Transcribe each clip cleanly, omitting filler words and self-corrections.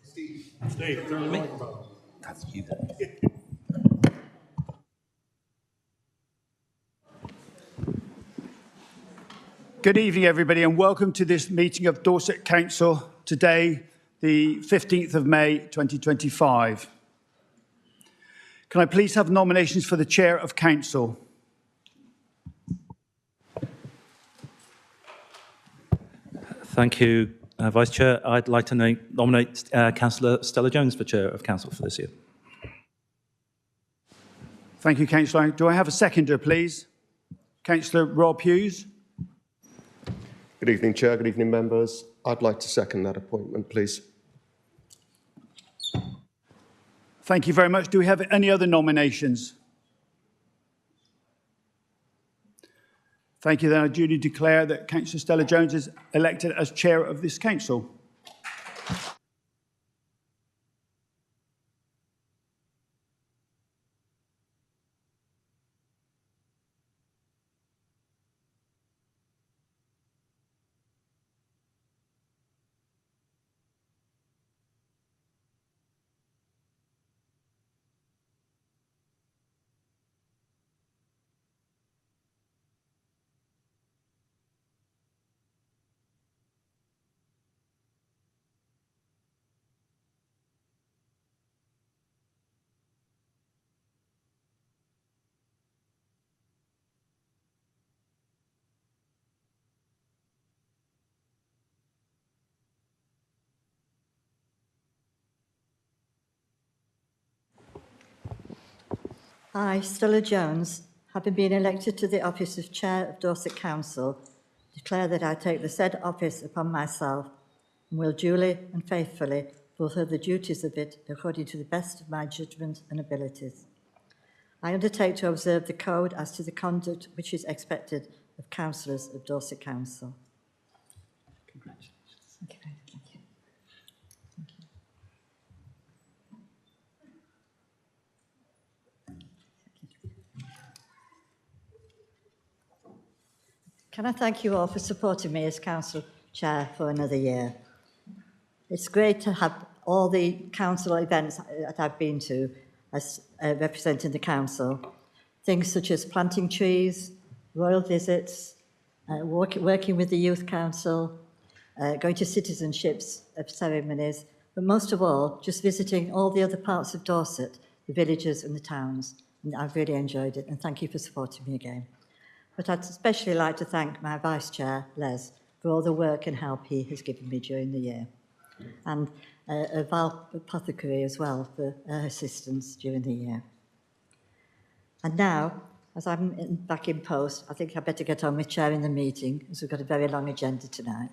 Steve, turn the microphone on. That's you then. Good evening, everybody, and welcome to this meeting of Dorset Council today, the 15th of May, 2025. Can I please have nominations for the Chair of Council? Thank you, Vice Chair. I'd like to nominate Councillor Stella Jones for Chair of Council for this year. Thank you, Councillor. Do I have a seconder, please? Councillor Rob Hughes. Good evening, Chair. Good evening, members. I'd like to second that appointment, please. Thank you very much. Do we have any other nominations? Thank you. Then I duly declare that Councillor Stella Jones is elected as Chair of this Council. I, Stella Jones, having been elected to the office of Chair of Dorset Council, declare that I take the said office upon myself and will duly and faithfully fulfil the duties of it according to the best of my judgment and abilities. I undertake to observe the code as to the conduct which is expected of councillors of Dorset Council. Congratulations. Thank you. Can I thank you all for supporting me as Council Chair for another year? It's great to have all the council events that I've been to as representing the council. Things such as planting trees, royal visits, working with the Youth Council, going to citizenships ceremonies, but most of all, just visiting all the other parts of Dorset, the villages and the towns. And I've really enjoyed it, and thank you for supporting me again. But I'd especially like to thank my Vice Chair, Les, for all the work and help he has given me during the year. And Val Apothecary as well for her assistance during the year. And now, as I'm back in post, I think I'd better get on with chairing the meeting, as we've got a very long agenda tonight.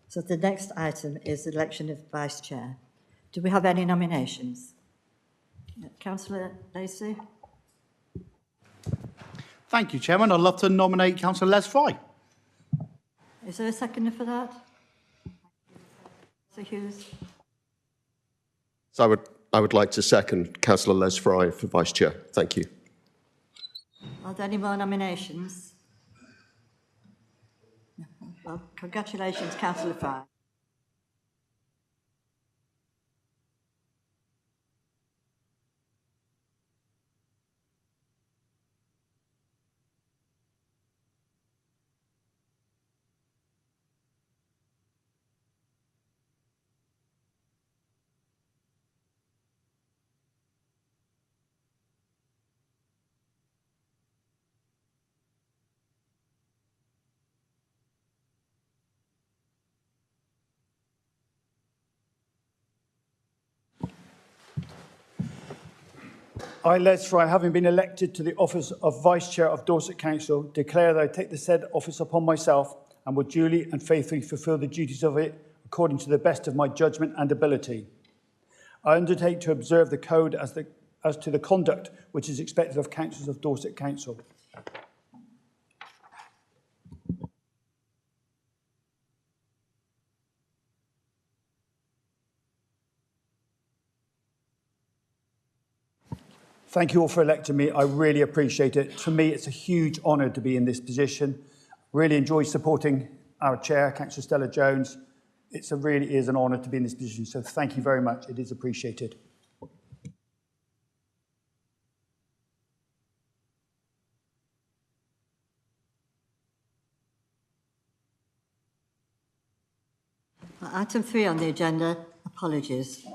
So the next item is the election of Vice Chair. Do we have any nominations? Councillor Lacey? Thank you, Chairman. I'd love to nominate Councillor Les Fry. Is there a seconder for that? Sir Hughes? So I would like to second Councillor Les Fry for Vice Chair. Thank you. Are there any more nominations? No. Well, congratulations, Councillor Fry. I, Les Fry, having been elected to the office of Vice Chair of Dorset Council, declare that I take the said office upon myself and will duly and faithfully fulfil the duties of it according to the best of my judgment and ability. I undertake to observe the code as to the conduct which is expected of councillors of Dorset Council. Thank you all for electing me. I really appreciate it. For me, it's a huge honour to be in this position. Really enjoy supporting our chair, Councillor Stella Jones. It really is an honour to be in this position, so thank you very much. It is appreciated. Item 3 on the agenda, apologies. Do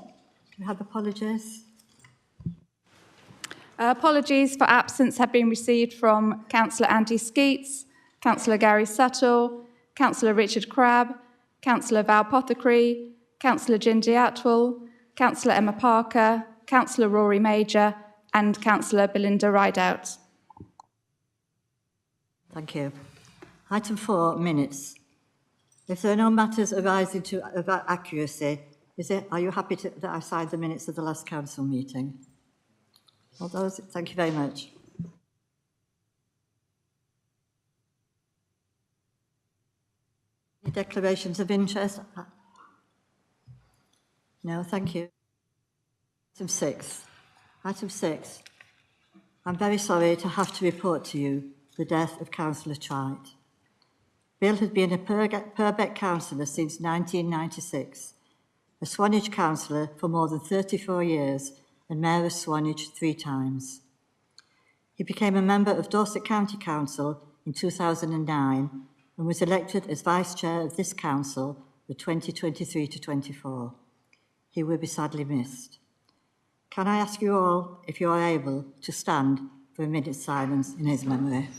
we have apologies? Apologies for absence have been received from Councillor Andy Skeets, Councillor Gary Suttle, Councillor Richard Crabb, Councillor Val Pothecary, Councillor Jindy Atwell, Councillor Emma Parker, Councillor Rory Major and Councillor Belinda Rideout. Thank you. Item 4, minutes. If there are no matters arising of accuracy, are you happy that I sign the minutes of the last council meeting? All those, thank you very much. Any declarations of interest? No, thank you. Item 6. Item 6. I'm very sorry to have to report to you the death of Councillor Trite. Bill had been a Purbeck councillor since 1996, a Swanage councillor for more than 34 years and Mayor of Swanage 3 times. He became a member of Dorset County Council in 2009 and was elected as Vice Chair of this council for 2023 to 24. He will be sadly missed. Can I ask you all, if you are able, to stand for a minute's silence in his memory?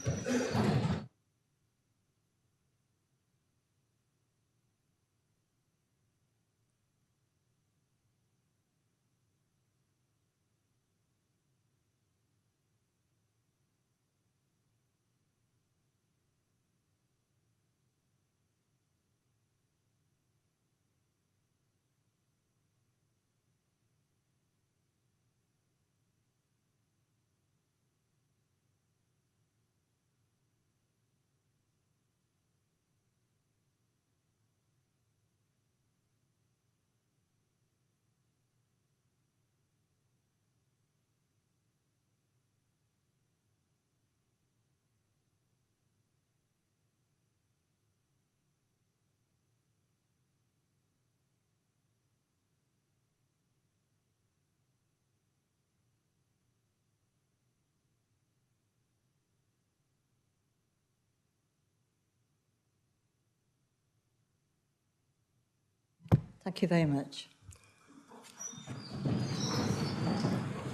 Thank you very much.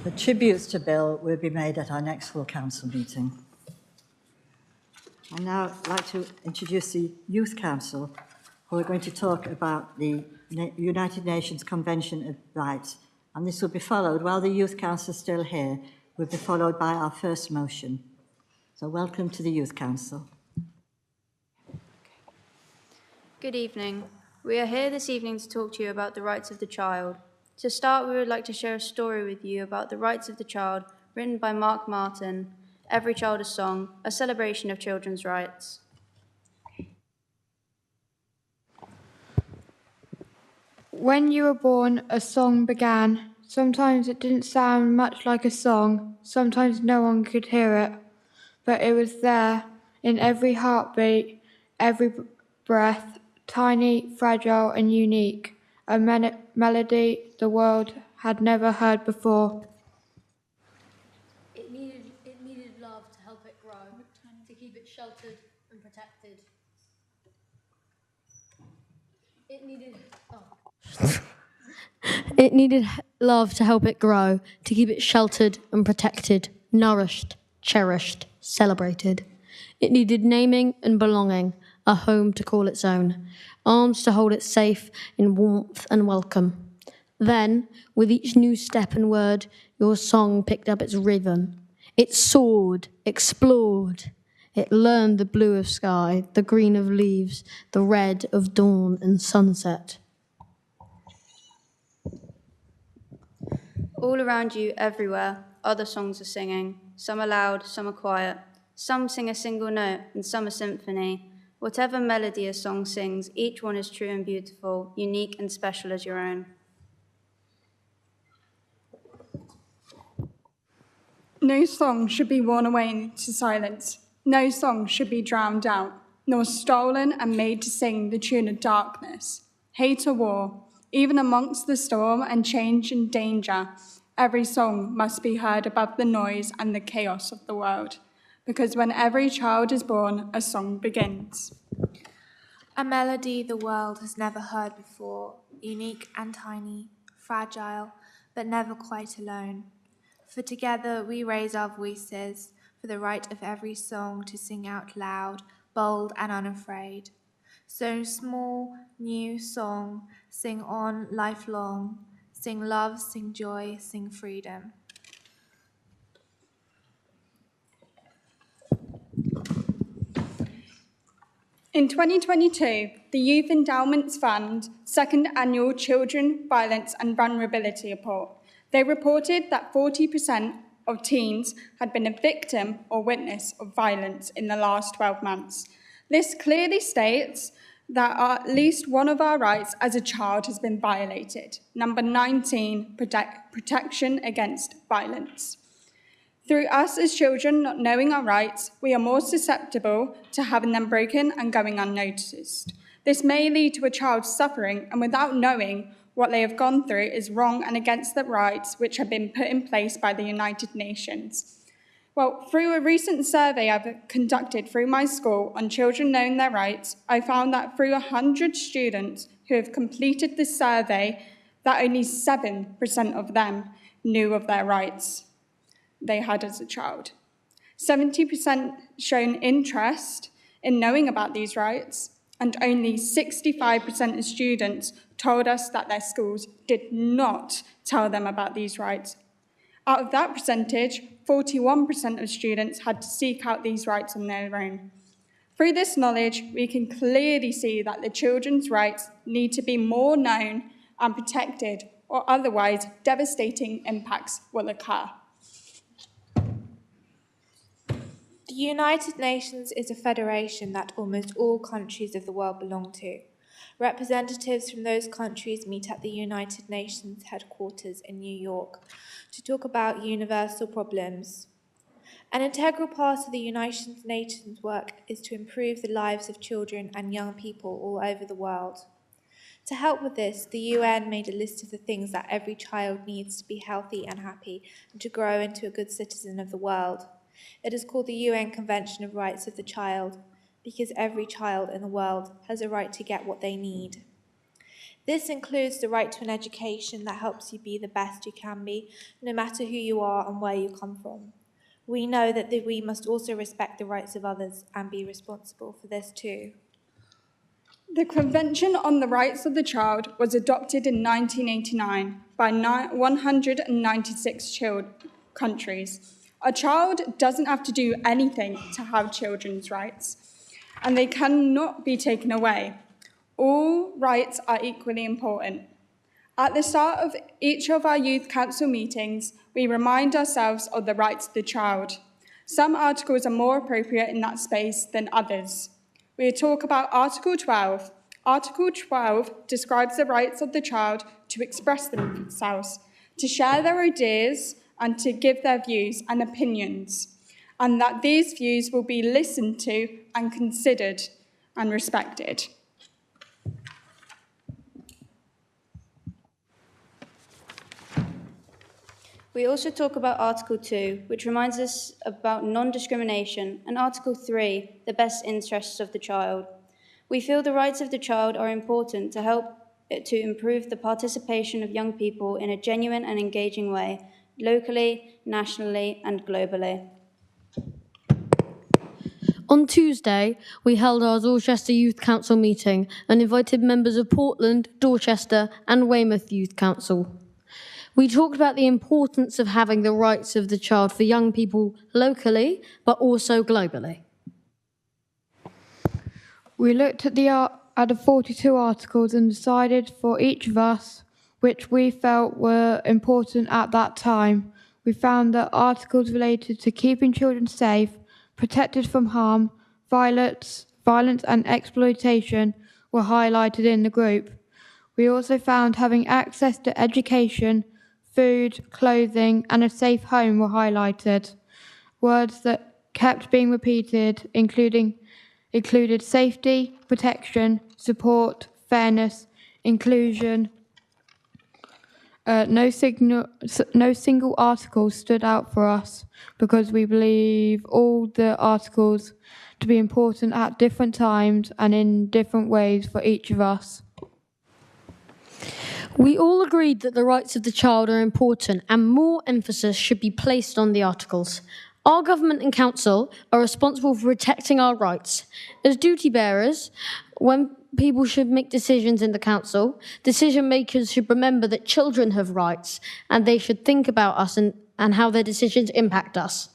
The tributes to Bill will be made at our next full council meeting. I'd now like to introduce the Youth Council, who are going to talk about the United Nations Convention of Rights, and this will be followed, while the Youth Council is still here, will be followed by our first motion. So welcome to the Youth Council. Good evening. We are here this evening to talk to you about the rights of the child. To start, we would like to share a story with you about the rights of the child, written by Mark Martin, Every Child a Song, a celebration of children's rights. When you were born, a song began. Sometimes it didn't sound much like a song, sometimes no one could hear it, but it was there in every heartbeat, every breath, tiny, fragile and unique, a melody the world had never heard before. It needed love to help it grow, to keep it sheltered and protected. It needed love to help it grow, to keep it sheltered and protected, nourished, cherished, celebrated. It needed naming and belonging, a home to call its own, arms to hold it safe in warmth and welcome. Then, with each new step and word, your song picked up its rhythm. It soared, explored. It learned the blue of sky, the green of leaves, the red of dawn and sunset. All around you, everywhere, other songs are singing. Some are loud, some are quiet. Some sing a single note, and some a symphony. Whatever melody a song sings, each one is true and beautiful, unique and special as your own. No song should be worn away into silence. No song should be drowned out. nor stolen and made to sing the tune of darkness, hate or war. Even amongst the storm and change and danger, every song must be heard above the noise and the chaos of the world, because when every child is born, a song begins. A melody the world has never heard before, unique and tiny, fragile, but never quite alone. For together we raise our voices for the right of every song to sing out loud, bold and unafraid. So small, new song, sing on lifelong, sing love, sing joy, sing freedom. In 2022, the Youth Endowments Fund second annual Children, Violence and Vulnerability report, they reported that 40% of teens had been a victim or witness of violence in the last 12 months. This clearly states that at least one of our rights as a child has been violated. Number 19, protection against violence. Through us as children not knowing our rights, we are more susceptible to having them broken and going unnoticed. This may lead to a child suffering and without knowing what they have gone through is wrong and against the rights which have been put in place by the United Nations. Well, through a recent survey I've conducted through my school on children knowing their rights, I found that through 100 students who have completed the survey, that only 7% of them knew of their rights they had as a child. 70% shown interest in knowing about these rights, and only 65% of students told us that their schools did not tell them about these rights. Out of that percentage, 41% of students had to seek out these rights on their own. Through this knowledge, we can clearly see that the children's rights need to be more known and protected, or otherwise devastating impacts will occur. The United Nations is a federation that almost all countries of the world belong to. Representatives from those countries meet at the United Nations headquarters in New York to talk about universal problems. An integral part of the United Nations work is to improve the lives of children and young people all over the world. To help with this, the UN made a list of the things that every child needs to be healthy and happy and to grow into a good citizen of the world. It is called the UN Convention of Rights of the Child, because every child in the world has a right to get what they need. This includes the right to an education that helps you be the best you can be, no matter who you are and where you come from. We know that we must also respect the rights of others and be responsible for this too. The Convention on the Rights of the Child was adopted in 1989 by 196 countries. A child doesn't have to do anything to have children's rights, and they cannot be taken away. All rights are equally important. At the start of each of our Youth Council meetings, we remind ourselves of the rights of the child. Some articles are more appropriate in that space than others. We talk about Article 12. Article 12 describes the rights of the child to express themselves, to share their ideas, and to give their views and opinions, and that these views will be listened to and considered and respected. We also talk about Article 2, which reminds us about non-discrimination, and Article 3, the best interests of the child. We feel the rights of the child are important to help to improve the participation of young people in a genuine and engaging way, locally, nationally, and globally. On Tuesday, we held our Dorchester Youth Council meeting and invited members of Portland, Dorchester, and Weymouth Youth Council. We talked about the importance of having the rights of the child for young people locally, but also globally. We looked at the 42 articles and decided for each of us which we felt were important at that time. We found that articles related to keeping children safe, protected from harm, violence and exploitation were highlighted in the group. We also found having access to education, food, clothing, and a safe home were highlighted. Words that kept being repeated, included included safety, protection, support, fairness, inclusion. No single article stood out for us because we believe all the articles to be important at different times and in different ways for each of us. We all agreed that the rights of the child are important and more emphasis should be placed on the articles. Our government and council are responsible for protecting our rights. As duty bearers, when people should make decisions in the council, decision makers should remember that children have rights and they should think about us and how their decisions impact us.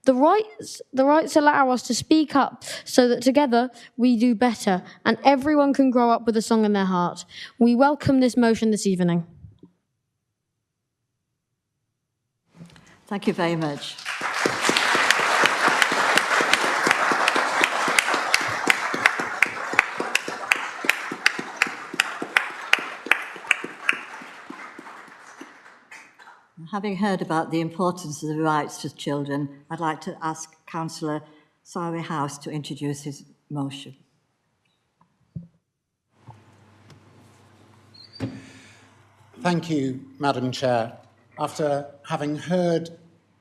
The rights allow us to speak up so that together we do better and everyone can grow up with a song in their heart. We welcome this motion this evening. Thank you very much. Having heard about the importance of the rights to children, I'd like to ask Councillor Sari House to introduce his motion. Thank you, Madam Chair. After having heard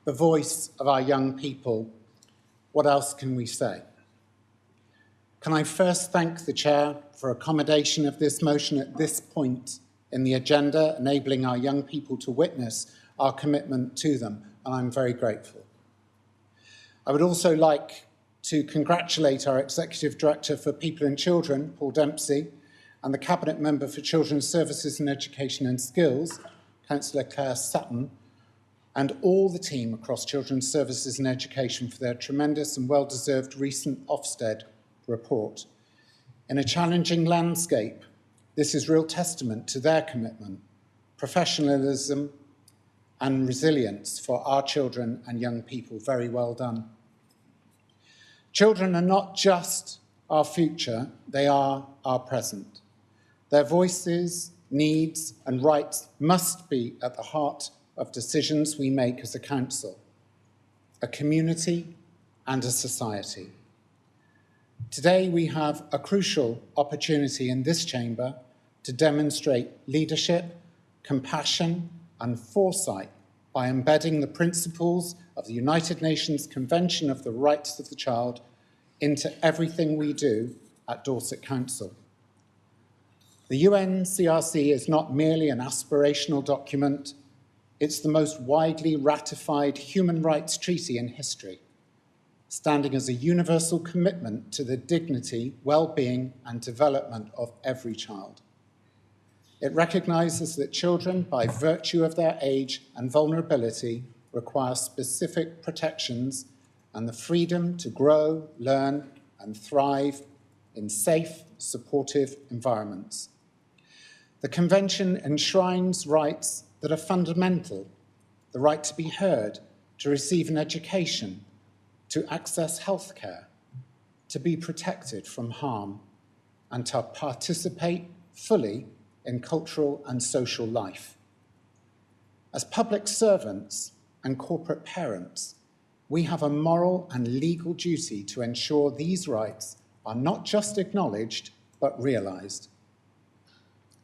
the voice of our young people, what else can we say? Can I first thank the Chair for accommodation of this motion at this point in the agenda, enabling our young people to witness our commitment to them, and I'm very grateful. I would also like to congratulate our Executive Director for People and Children, Paul Dempsey, and the Cabinet Member for Children's Services and Education and Skills, Councillor Claire Sutton, and all the team across Children's Services and Education for their tremendous and well-deserved recent Ofsted report. In a challenging landscape, this is real testament to their commitment, professionalism, and resilience for our children and young people. Very well done. Children are not just our future, they are our present. Their voices, needs, and rights must be at the heart of decisions we make as a council, a community, and a society. Today, we have a crucial opportunity in this chamber to demonstrate leadership, compassion, and foresight by embedding the principles of the United Nations Convention of the Rights of the Child into everything we do at Dorset Council. The UNCRC is not merely an aspirational document, it's the most widely ratified human rights treaty in history, standing as a universal commitment to the dignity, well-being, and development of every child. It recognises that children, by virtue of their age and vulnerability, require specific protections and the freedom to grow, learn, and thrive in safe, supportive environments. The Convention enshrines rights that are fundamental: the right to be heard, to receive an education, to access healthcare, to be protected from harm, and to participate fully in cultural and social life. As public servants and corporate parents, we have a moral and legal duty to ensure these rights are not just acknowledged, but realised.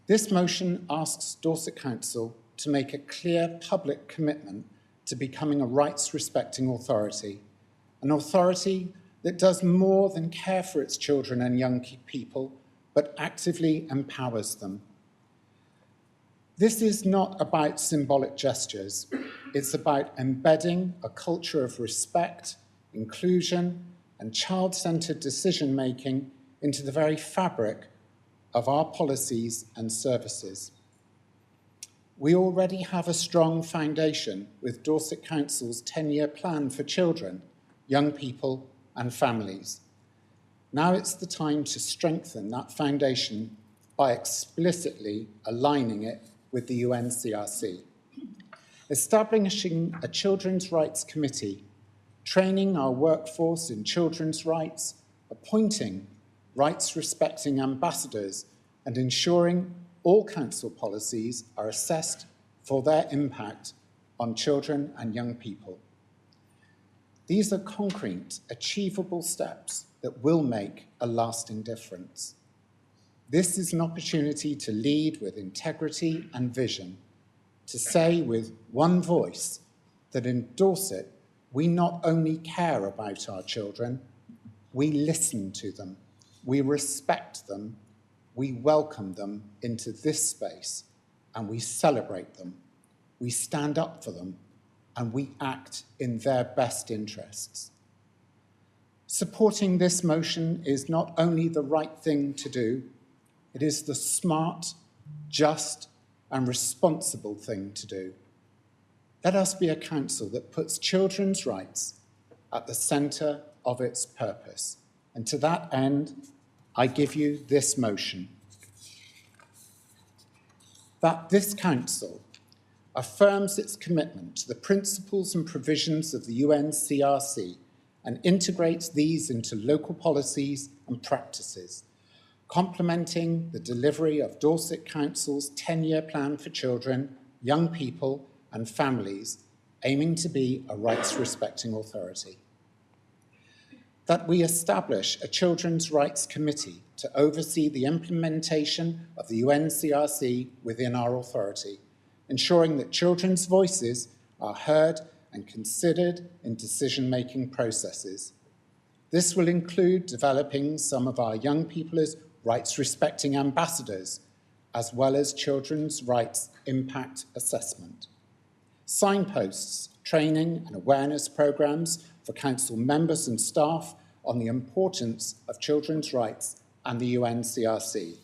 This motion asks Dorset Council to make a clear public commitment to becoming a rights-respecting authority, an authority that does more than care for its children and young people, but actively empowers them. This is not about symbolic gestures. It's about embedding a culture of respect, inclusion, and child-centred decision-making into the very fabric of our policies and services. We already have a strong foundation with Dorset Council's 10-year plan for children, young people, and families. Now it's the time to strengthen that foundation by explicitly aligning it with the UNCRC. Establishing a Children's Rights Committee, training our workforce in children's rights, appointing rights-respecting ambassadors, and ensuring all council policies are assessed for their impact on children and young people. These are concrete, achievable steps that will make a lasting difference. This is an opportunity to lead with integrity and vision, to say with one voice that in Dorset, we not only care about our children, we listen to them, we respect them, we welcome them into this space, and we celebrate them. We stand up for them, and we act in their best interests. Supporting this motion is not only the right thing to do, it is the smart, just, and responsible thing to do. Let us be a council that puts children's rights at the centre of its purpose. And to that end, I give you this motion. That this council affirms its commitment to the principles and provisions of the UNCRC and integrates these into local policies and practices, complementing the delivery of Dorset Council's 10-year plan for children, young people and families, aiming to be a rights-respecting authority. That we establish a Children's Rights Committee to oversee the implementation of the UNCRC within our authority, ensuring that children's voices are heard and considered in decision-making processes. This will include developing some of our young people as rights-respecting ambassadors, as well as children's rights impact assessment. Signposts, training and awareness programmes for council members and staff on the importance of children's rights and the UNCRC.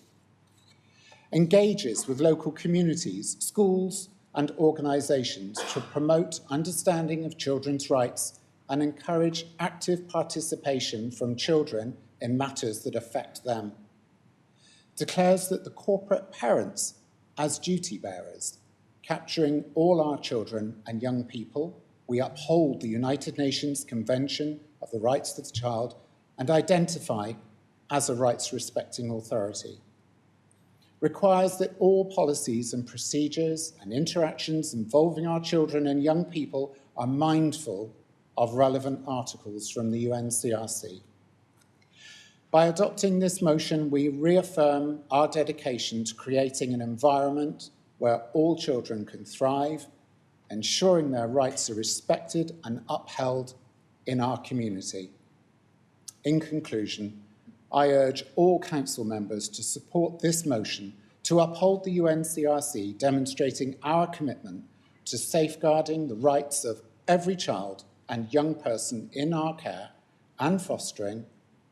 Engages with local communities, schools and organisations to promote understanding of children's rights and encourage active participation from children in matters that affect them. Declares that the corporate parents as duty bearers, capturing all our children and young people, we uphold the United Nations Convention of the Rights of the Child and identify as a rights-respecting authority. Requires that all policies and procedures and interactions involving our children and young people are mindful of relevant articles from the UNCRC. By adopting this motion, we reaffirm our dedication to creating an environment where all children can thrive, ensuring their rights are respected and upheld in our community. In conclusion, I urge all council members to support this motion to uphold the UNCRC, demonstrating our commitment to safeguarding the rights of every child and young person in our care and fostering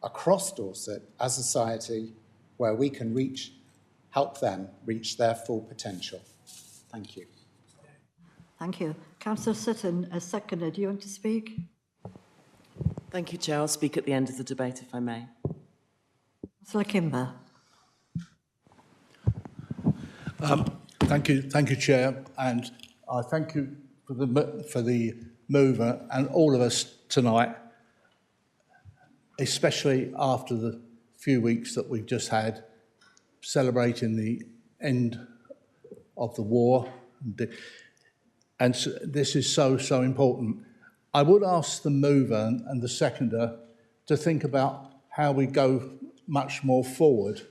across Dorset a society where we can help them reach their full potential. Thank you. Thank you. Councillor Sutton, as seconder, do you want to speak? Thank you, Chair. I'll speak at the end of the debate, if I may. Councillor Kimber. Thank you, Chair, and I thank you for the mover and all of us tonight, especially after the few weeks that we've just had celebrating the end of the war, and so this is so important. I would ask the mover and the seconder to think about how we go much more forward.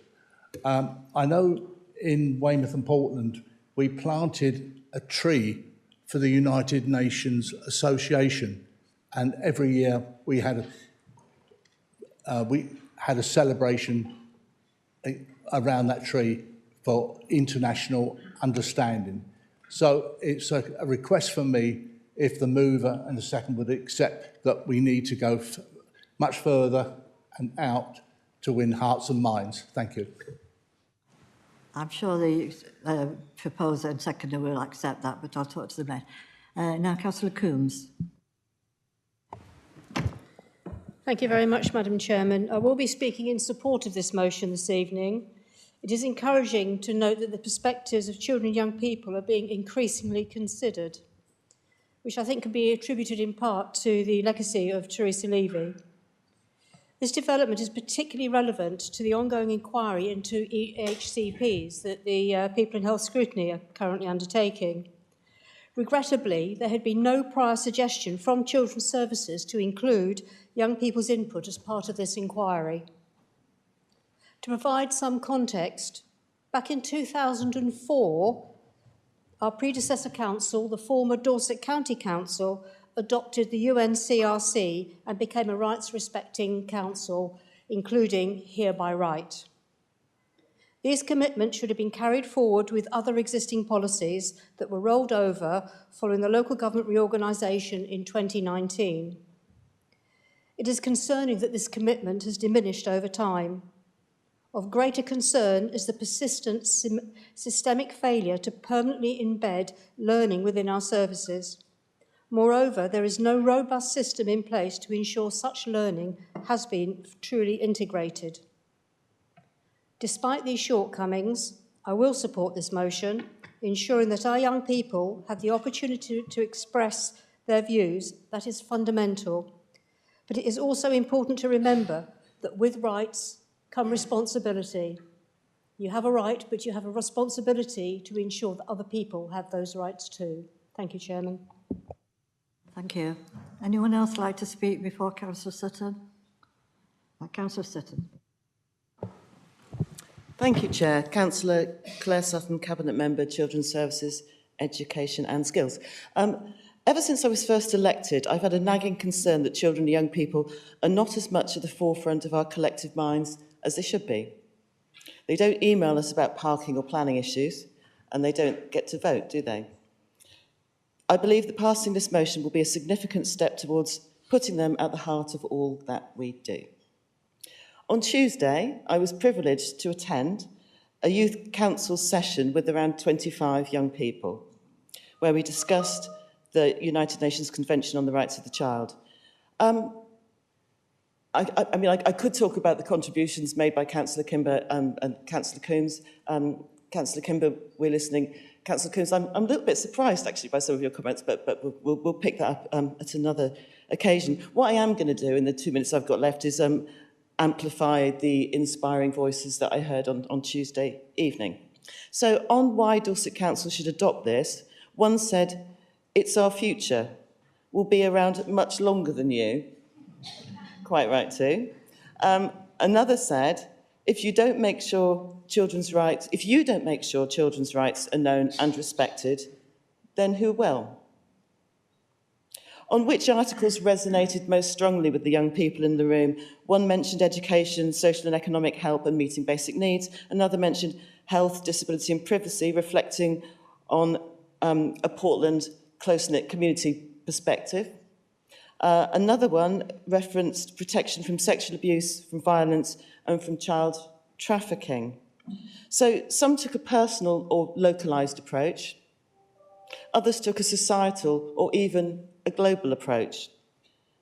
I know in Weymouth and Portland we planted a tree for the United Nations Association, and every year we had a celebration around that tree for international understanding. So it's a request from me, if the mover and the second would accept that we need to go much further and out to win hearts and minds. Thank you. I'm sure the proposer and seconder will accept that, but I'll talk to them later. Now, Councillor Coombs. Thank you very much, Madam Chairman. I will be speaking in support of this motion this evening. It is encouraging to note that the perspectives of children and young people are being increasingly considered, which I think can be attributed in part to the legacy of Theresa Levy. This development is particularly relevant to the ongoing inquiry into EHCPs that the People in Health Scrutiny are currently undertaking. Regrettably, there had been no prior suggestion from Children's Services to include young people's input as part of this inquiry. To provide some context, back in 2004, our predecessor council, the former Dorset County Council, adopted the UNCRC and became a rights-respecting council, including Here by Right. These commitments should have been carried forward with other existing policies that were rolled over following the local government reorganisation in 2019. It is concerning that this commitment has diminished over time. Of greater concern is the persistent systemic failure to permanently embed learning within our services. Moreover, there is no robust system in place to ensure such learning has been truly integrated. Despite these shortcomings, I will support this motion, ensuring that our young people have the opportunity to express their views. That is fundamental. But it is also important to remember that with rights come responsibility. You have a right, but you have a responsibility to ensure that other people have those rights too. Thank you, Chairman. Thank you. Anyone else like to speak before Councillor Sutton? Councillor Sutton. Thank you, Chair. Councillor Claire Sutton, Cabinet Member, Children's Services, Education and Skills. Ever since I was first elected, I've had a nagging concern that children and young people are not as much at the forefront of our collective minds as they should be. They don't email us about parking or planning issues, and they don't get to vote, do they? I believe that passing this motion will be a significant step towards putting them at the heart of all that we do. On Tuesday, I was privileged to attend a youth council session with around 25 young people, where we discussed the United Nations Convention on the Rights of the Child. I could talk about the contributions made by Councillor Kimber and Councillor Coombs. Councillor Kimber, we're listening. Councillor Coombs, I'm a little bit surprised, actually, by some of your comments, but we'll pick that up at another occasion. What I am going to do in the 2 minutes I've got left is amplify the inspiring voices that I heard on Tuesday evening. So on why Dorset Council should adopt this, one said, "It's our future. We'll be around much longer than you." Quite right too. Another said, if you don't make sure children's rights are known and respected, then who will? On which articles resonated most strongly with the young people in the room? One mentioned education, social and economic help and meeting basic needs. Another mentioned health, disability and privacy, reflecting on a Portland close-knit community perspective. Another one referenced protection from sexual abuse, from violence and from child trafficking. So some took a personal or localised approach. Others took a societal or even a global approach,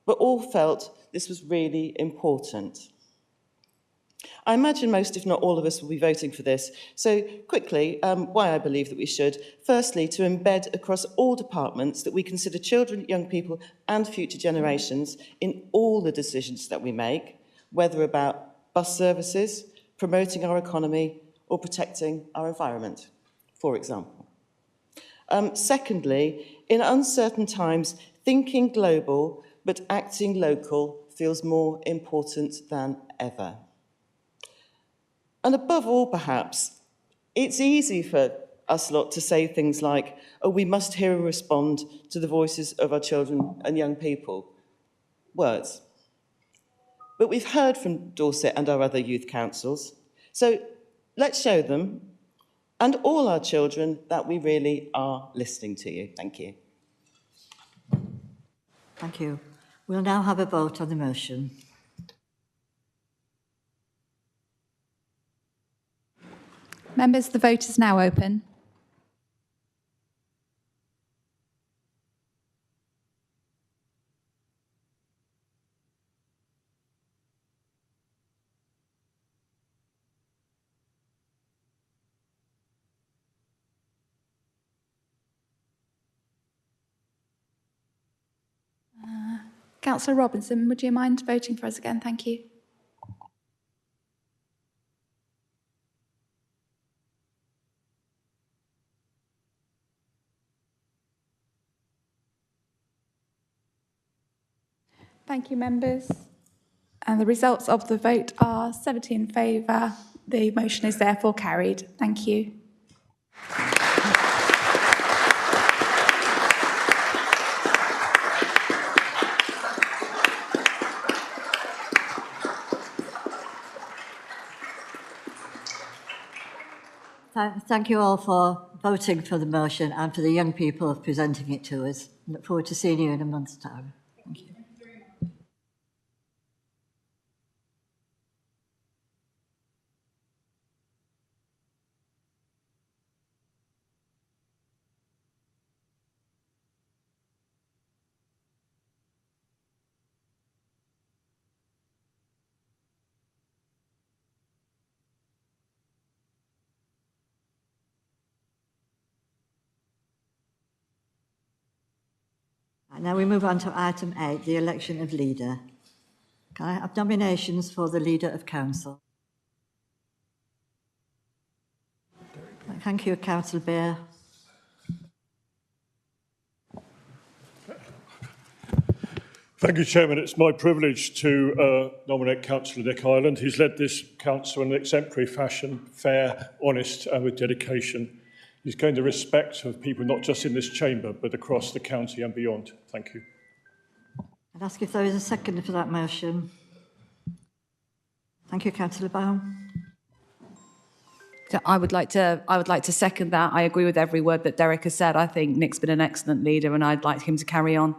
but all felt this was really important. I imagine most, if not all of us, will be voting for this. So quickly, why I believe that we should. Firstly, to embed across all departments that we consider children, young people and future generations in all the decisions that we make, whether about bus services, promoting our economy or protecting our environment, for example. Secondly, in uncertain times, thinking global but acting local feels more important than ever. And above all, perhaps, it's easy for us lot to say things like, oh, we must hear and respond to the voices of our children and young people. Words. But we've heard from Dorset and our other youth councils. So let's show them and all our children that we really are listening to you. Thank you. Thank you. We'll now have a vote on the motion. Members, the vote is now open. Councillor Robinson, would you mind voting for us again? Thank you. Thank you, members. And the results of the vote are 70 in favour. The motion is therefore carried. Thank you. Thank you all for voting for the motion and for the young people of presenting it to us. Look forward to seeing you in a month's time. Thank you. And now we move on to item 8, the election of leader. Can I have nominations for the leader of council? Thank you, Councillor Beer. Thank you, Chairman. It's my privilege to nominate Councillor Nick Ireland. He's led this council in an exemplary fashion, fair, honest and with dedication. He's gained the respect of people not just in this chamber, but across the county and beyond. Thank you. I'd ask if there is a second for that motion. Thank you, Councillor Baum. So I would like to second that. I agree with every word that Derek has said. I think Nick's been an excellent leader and I'd like him to carry on.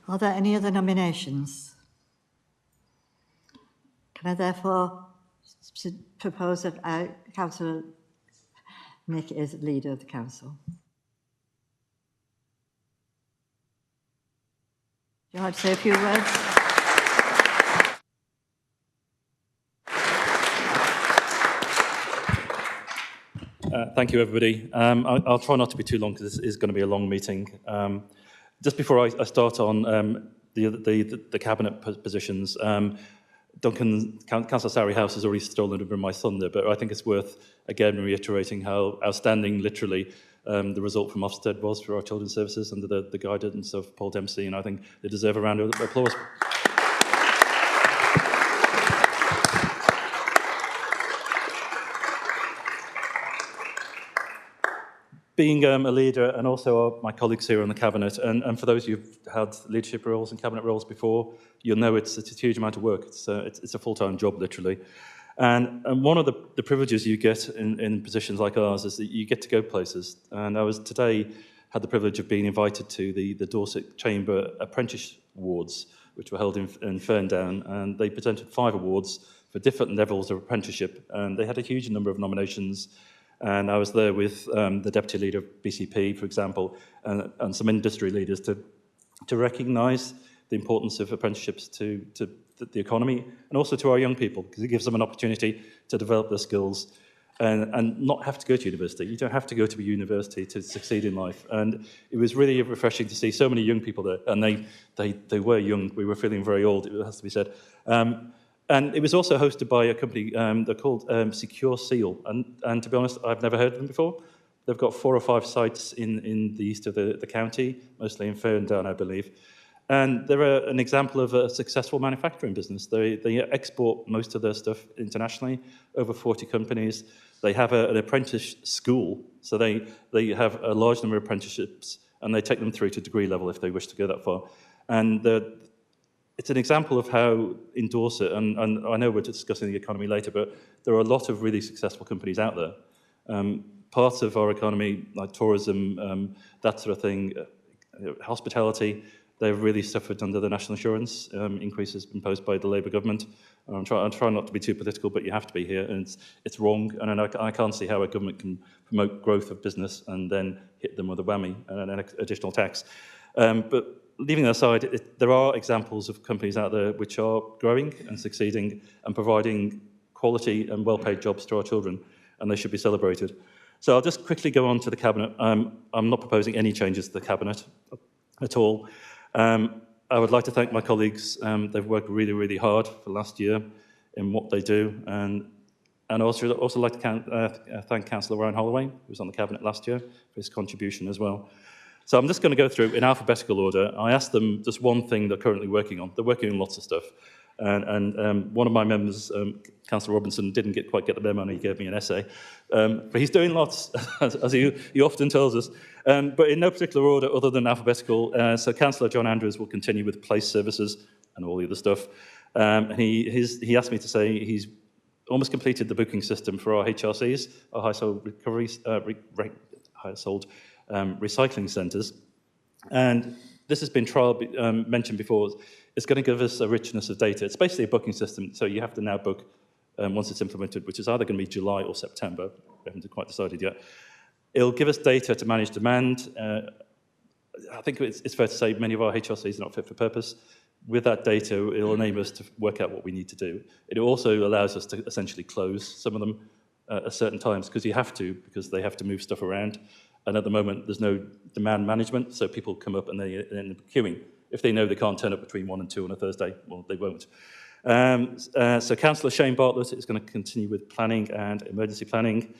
Are there any other nominations? Can I therefore propose that Councillor Nick is leader of the council? Would you like to say a few words? Thank you, everybody. I'll try not to be too long because this is going to be a long meeting. Just before I start on the cabinet positions, Councillor Sari House has already stolen over my thunder, but I think it's worth again reiterating how outstanding, literally, the result from Ofsted was for our children's services under the guidance of Paul Dempsey, and I think they deserve a round of applause. Being a leader, and also my colleagues here on the Cabinet, and for those who've had leadership roles and Cabinet roles before, you'll know it's a huge amount of work. It's a full-time job, literally. And one of the privileges you get in positions like ours is that you get to go places. And I had the privilege of being invited to the Dorset Chamber Apprentice Awards, which were held in Ferndown, and they presented 5 awards for different levels of apprenticeship, and they had a huge number of nominations. And I was there with the Deputy Leader of BCP, for example, and some industry leaders to recognise the importance of apprenticeships to the economy and also to our young people, because it gives them an opportunity to develop their skills and not have to go to university. You don't have to go to a university to succeed in life. And it was really refreshing to see so many young people there, and they were young. We were feeling very old, it has to be said. And it was also hosted by a company, they're called Secure Seal. And to be honest, I've never heard of them before. They've got 4 or 5 sites in the east of the county, mostly in Ferndown, I believe. And they're an example of a successful manufacturing business. They export most of their stuff internationally, over 40 companies. They have an apprentice school, so they have a large number of apprenticeships, and they take them through to degree level if they wish to go that far. And it's an example of how in Dorset, and I know we're discussing the economy later, but there are a lot of really successful companies out there. Parts of our economy, like tourism, that sort of thing, hospitality, they've really suffered under the national insurance increases imposed by the Labour government. I'm trying not to be too political, but you have to be here, and it's wrong. And I can't see how a government can promote growth of business and then hit them with a whammy and an additional tax. But leaving that aside, there are examples of companies out there which are growing and succeeding and providing quality and well-paid jobs to our children, and they should be celebrated. So I'll just quickly go on to the Cabinet. I'm not proposing any changes to the Cabinet at all. I would like to thank my colleagues. They've worked really, really hard for last year in what they do, and also like to thank Councillor Ryan Holloway, who was on the Cabinet last year, for his contribution as well. So I'm just going to go through in alphabetical order. I asked them just one thing they're currently working on. They're working on lots of stuff. And one of my members, Councillor Robinson, didn't quite get the memo and he gave me an essay. But he's doing lots, as he often tells us. But in no particular order other than alphabetical. So Councillor John Andrews will continue with police services and all the other stuff. And he asked me to say he's almost completed the booking system for our HRCs, our household recovery, household recycling centres. And this has been mentioned before. It's going to give us a richness of data. It's basically a booking system, so you have to now book once it's implemented, which is either going to be July or September. We haven't quite decided yet. It'll give us data to manage demand. I think it's fair to say many of our HRCs are not fit for purpose. With that data, it'll enable us to work out what we need to do. It also allows us to essentially close some of them at certain times, because you have to, because they have to move stuff around. And at the moment, there's no demand management, so people come up and they end up queuing. If they know they can't turn up between 1 and 2 on a Thursday, well, they won't. So Councillor Shane Bartlett is going to continue with planning and emergency planning,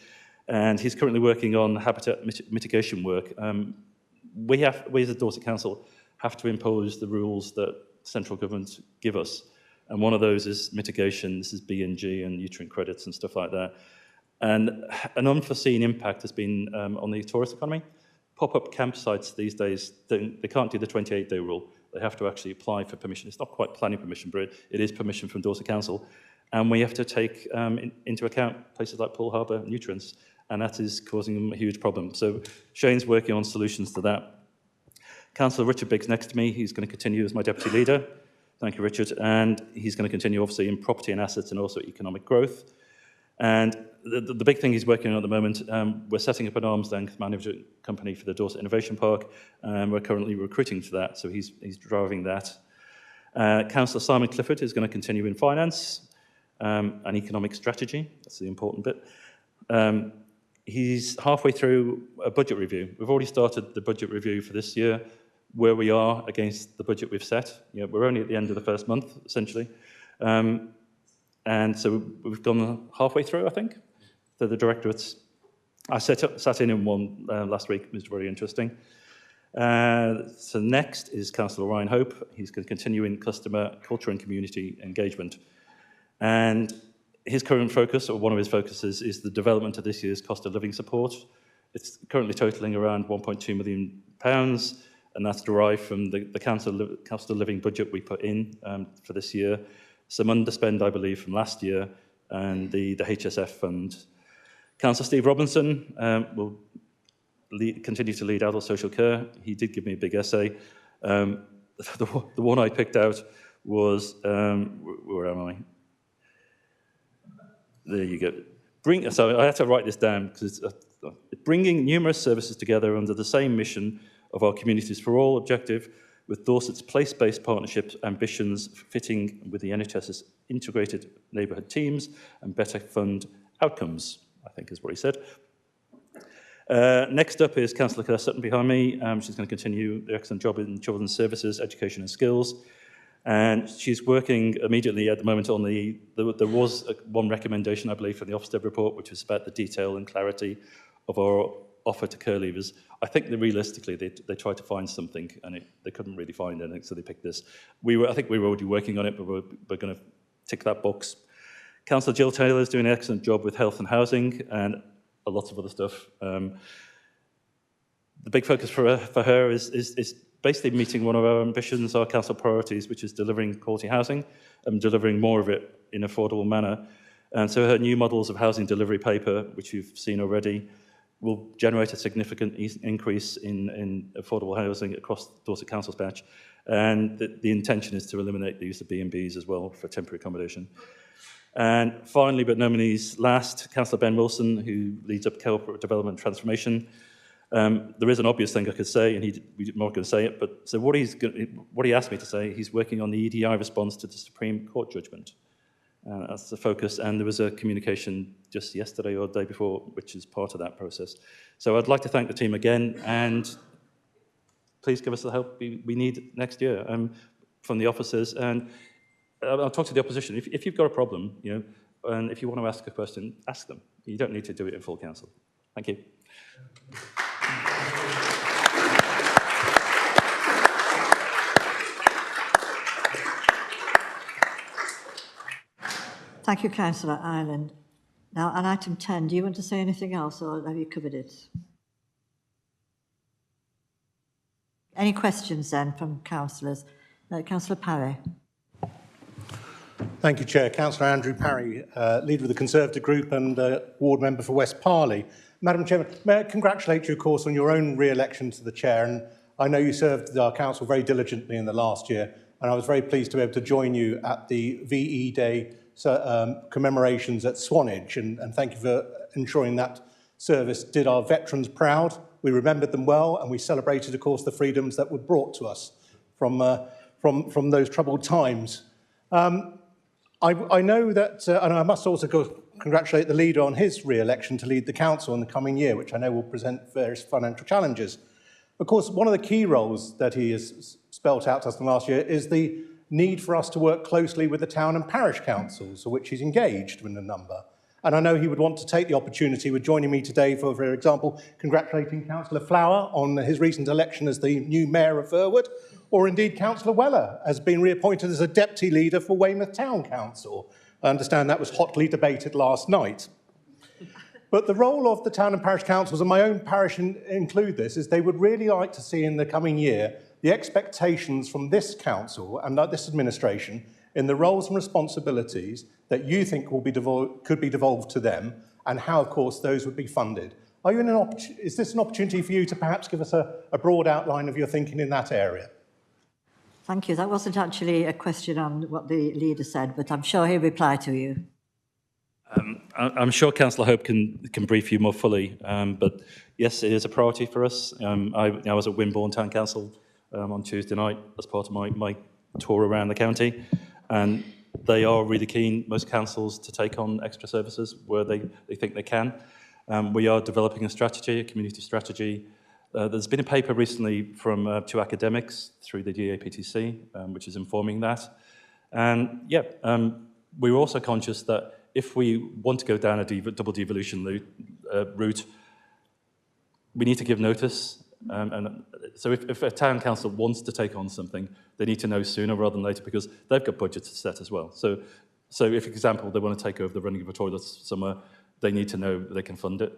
and he's currently working on habitat mitigation work. We as the Dorset Council have to impose the rules that central government give us, and one of those is mitigation. This is B&G and nutrient credits and stuff like that. And an unforeseen impact has been on the tourist economy. Pop-up campsites these days, they can't do the 28-day rule. They have to actually apply for permission. It's not quite planning permission, but it is permission from Dorset Council. And we have to take into account places like Poole Harbour, nutrients, and that is causing them a huge problem. So Shane's working on solutions to that. Councillor Richard Biggs next to me, he's going to continue as my deputy leader. Thank you, Richard. And he's going to continue, obviously, in property and assets and also economic growth. And the big thing he's working on at the moment, we're setting up an arm's length management company for the Dorset Innovation Park, and we're currently recruiting for that, so he's driving that. Councillor Simon Clifford is going to continue in finance and economic strategy. That's the important bit. He's halfway through a budget review. We've already started the budget review for this year, where we are against the budget we've set. We're only at the end of the first month, essentially. And so we've gone halfway through, I think, to the directorates. I sat in one last week. It was very interesting. So next is Councillor Ryan Hope. He's going to continue in customer, culture and community engagement. And his current focus, or one of his focuses, is the development of this year's cost of living support. It's currently totalling around £1.2 million, and that's derived from the council cost of living budget we put in for this year. Some underspend, I believe, from last year, and the HSF fund. Councillor Steve Robinson will continue to lead adult social care. He did give me a big essay. The one I picked out was, where am I? There you go. So I had to write this down because it's bringing numerous services together under the same mission of our Communities for All objective, with Dorset's place-based partnerships ambitions fitting with the NHS's integrated neighbourhood teams and better fund outcomes, I think is what he said. Next up is Councillor Claire Sutton behind me. She's going to continue the excellent job in children's services, education and skills. And she's working immediately at the moment on there was one recommendation, I believe, from the Ofsted report, which was about the detail and clarity of our offer to care leavers. I think that realistically they tried to find something and they couldn't really find anything, so they picked this. I think we were already working on it, but we're going to tick that box. Councillor Jill Taylor is doing an excellent job with health and housing and lots of other stuff. The big focus for her is basically meeting one of our ambitions, our council priorities, which is delivering quality housing and delivering more of it in an affordable manner. And so her new models of housing delivery paper, which you've seen already, will generate a significant increase in affordable housing across Dorset Council's patch. And the intention is to eliminate the use of B&Bs as well for temporary accommodation. And finally, but no means last, Councillor Ben Wilson, who leads up corporate development transformation. There is an obvious thing I could say, and we're not going to say it, but so what he asked me to say, he's working on the EDI response to the Supreme Court judgment. That's the focus, and there was a communication just yesterday or the day before, which is part of that process. So I'd like to thank the team again, and please give us the help we need next year from the officers. And I'll talk to the opposition. If you've got a problem, and if you want to ask a question, ask them. You don't need to do it in full council. Thank you. Thank you, Councillor Ireland. Now, on item 10, do you want to say anything else, or have you covered it? Any questions then from councillors? Councillor Parry. Thank you, Chair. Councillor Andrew Parry, Leader of the Conservative Group and Ward Member for West Parley. Madam Chairman, may I congratulate you, of course, on your own re-election to the Chair. And I know you served our council very diligently in the last year, and I was very pleased to be able to join you at the VE Day commemorations at Swanage, and thank you for ensuring that service did our veterans proud. We remembered them well, and we celebrated, of course, the freedoms that were brought to us from those troubled times. I know that, and I must also congratulate the leader on his re-election to lead the council in the coming year, which I know will present various financial challenges. Of course, one of the key roles that he has spelt out to us in the last year is the need for us to work closely with the town and parish councils, of which he's engaged in a number. And I know he would want to take the opportunity with joining me today, for example, congratulating Councillor Flower on his recent election as the new Mayor of Verwood, or indeed Councillor Weller has been reappointed as a Deputy Leader for Weymouth Town Council. I understand that was hotly debated last night. But the role of the town and parish councils, and my own parish include this, is they would really like to see in the coming year the expectations from this council and this administration in the roles and responsibilities that you think will be could be devolved to them, and how, of course, those would be funded. Are you is this an opportunity for you to perhaps give us a broad outline of your thinking in that area? Thank you. That wasn't actually a question on what the leader said, but I'm sure he'll reply to you. I'm sure Councillor Hope can brief you more fully, but yes, it is a priority for us. I was at Wimborne Town Council on Tuesday night as part of my tour around the county, and they are really keen, most councils, to take on extra services where they think they can. We are developing a strategy, a community strategy. There's been a paper recently from 2 academics through the DAPTC, which is informing that. And yeah, we're also conscious that if we want to go down a double devolution route, we need to give notice. And so if a town council wants to take on something, they need to know sooner rather than later, because they've got budgets to set as well. So if, for example, they want to take over the running of a toilet somewhere, they need to know that they can fund it.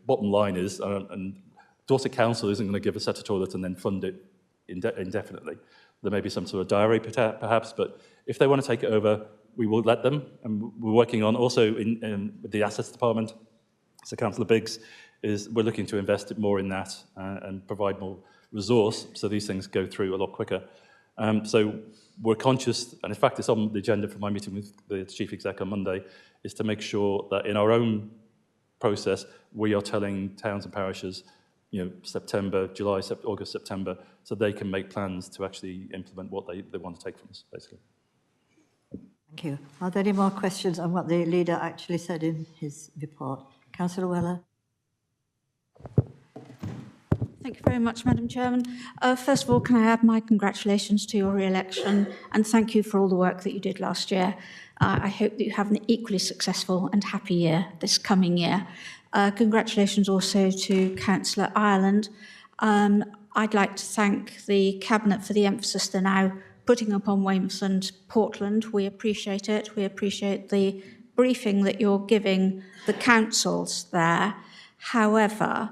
Bottom line is, and Dorset Council isn't going to give a set of toilets and then fund it indefinitely. There may be some sort of diary perhaps, but if they want to take it over, we will let them. And we're working on also with the assets department. So Councillor Biggs, we're looking to invest more in that and provide more resource so these things go through a lot quicker. So we're conscious, and in fact it's on the agenda for my meeting with the Chief Exec on Monday, is to make sure that in our own process we are telling towns and parishes, September, July, August, September, so they can make plans to actually implement what they want to take from us, basically. Thank you. Are there any more questions on what the leader actually said in his report? Councillor Weller. Thank you very much, Madam Chairman. First of all, can I add my congratulations to your re-election, and thank you for all the work that you did last year. I hope that you have an equally successful and happy year this coming year. Congratulations also to Councillor Ireland. I'd like to thank the Cabinet for the emphasis they're now putting upon Weymouth and Portland. We appreciate it. We appreciate the briefing that you're giving the councils there. However,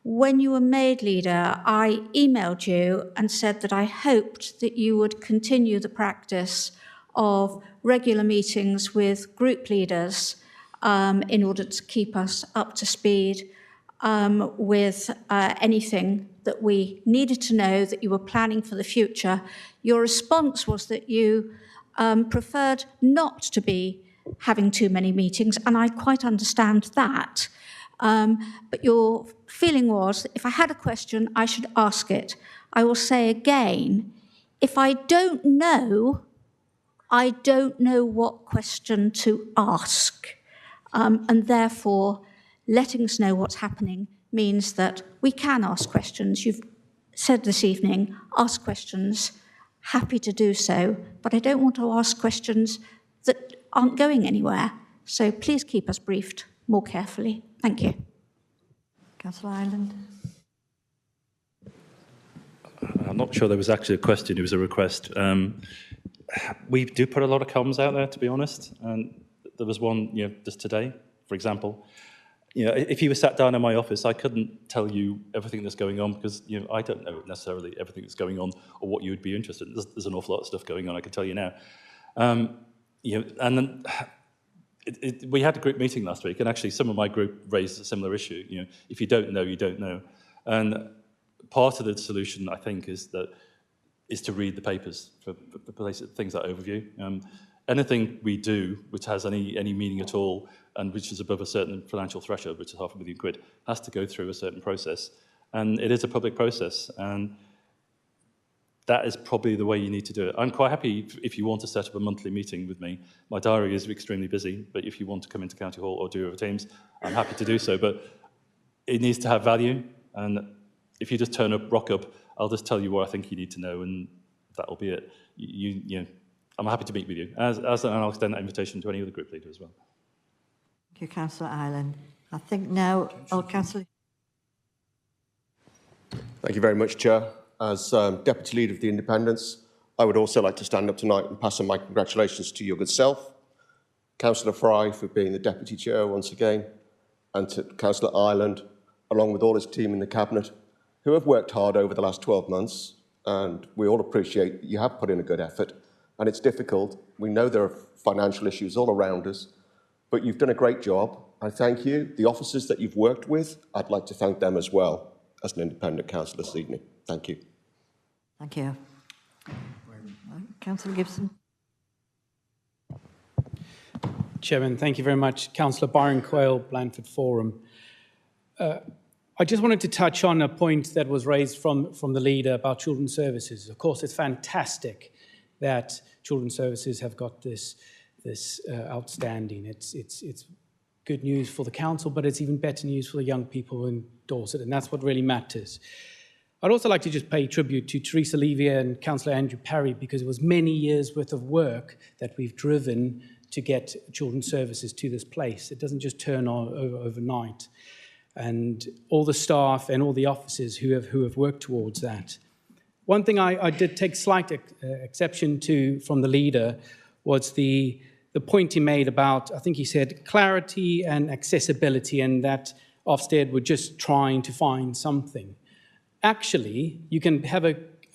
when you were made leader, I emailed you and said that I hoped that you would continue the practice of regular meetings with group leaders in order to keep us up to speed with anything that we needed to know, that you were planning for the future. Your response was that you preferred not to be having too many meetings, and I quite understand that. But your feeling was, if I had a question, I should ask it. I will say again, if I don't know what question to ask. And therefore, letting us know what's happening means that we can ask questions. You've said this evening, ask questions, happy to do so, but I don't want to ask questions that aren't going anywhere. So please keep us briefed more carefully. Thank you. Councillor Ireland. I'm not sure there was actually a question, it was a request. we do put a lot of comms out there, to be honest. And there was one, just today, for example. If you were sat down in my office, I couldn't tell you everything that's going on because, I don't know necessarily everything that's going on or what you would be interested in. There's an awful lot of stuff going on, I can tell you now. And then we had a group meeting last week, and actually some of my group raised a similar issue. If you don't know, you don't know. And part of the solution, I think, is to read the papers for things like overview. Anything we do which has any meaning at all and which is above a certain financial threshold, which is £500,000, has to go through a certain process. And it is a public process, and that is probably the way you need to do it. I'm quite happy if you want to set up a monthly meeting with me. My diary is extremely busy, but if you want to come into County Hall or do it over Teams, I'm happy to do so. But it needs to have value, and if you just rock up, I'll just tell you what I think you need to know, and that'll be it. I'm happy to meet with you, and I'll extend that invitation to any other group leader as well. Thank you, Councillor Ireland. I think now, Councillor. Thank you very much, Chair. As Deputy Leader of the Independents, I would also like to stand up tonight and pass on my congratulations to your good self, Councillor Fry for being the Deputy Chair once again, and to Councillor Ireland, along with all his team in the Cabinet, who have worked hard over the last 12 months, and we all appreciate that you have put in a good effort, and it's difficult. We know there are financial issues all around us, but you've done a great job. I thank you. The officers that you've worked with, I'd like to thank them as well as an independent councillor this evening. Thank you. Thank you. Councillor Gibson. Chairman, thank you very much. Councillor Byron Quayle, Blandford Forum. I just wanted to touch on a point that was raised from the leader about children's services. Of course, it's fantastic that children's services have got this outstanding. It's good news for the council, but it's even better news for the young people in Dorset, and that's what really matters. I'd also like to just pay tribute to Teresa Levy and Councillor Andrew Parry, because it was many years worth of work that we've driven to get children's services to this place. It doesn't just turn on overnight. And all the staff and all the officers who have worked towards that. One thing I did take slight exception to from the leader was the point he made about, I think he said, clarity and accessibility, and that Ofsted were just trying to find something. Actually, you can have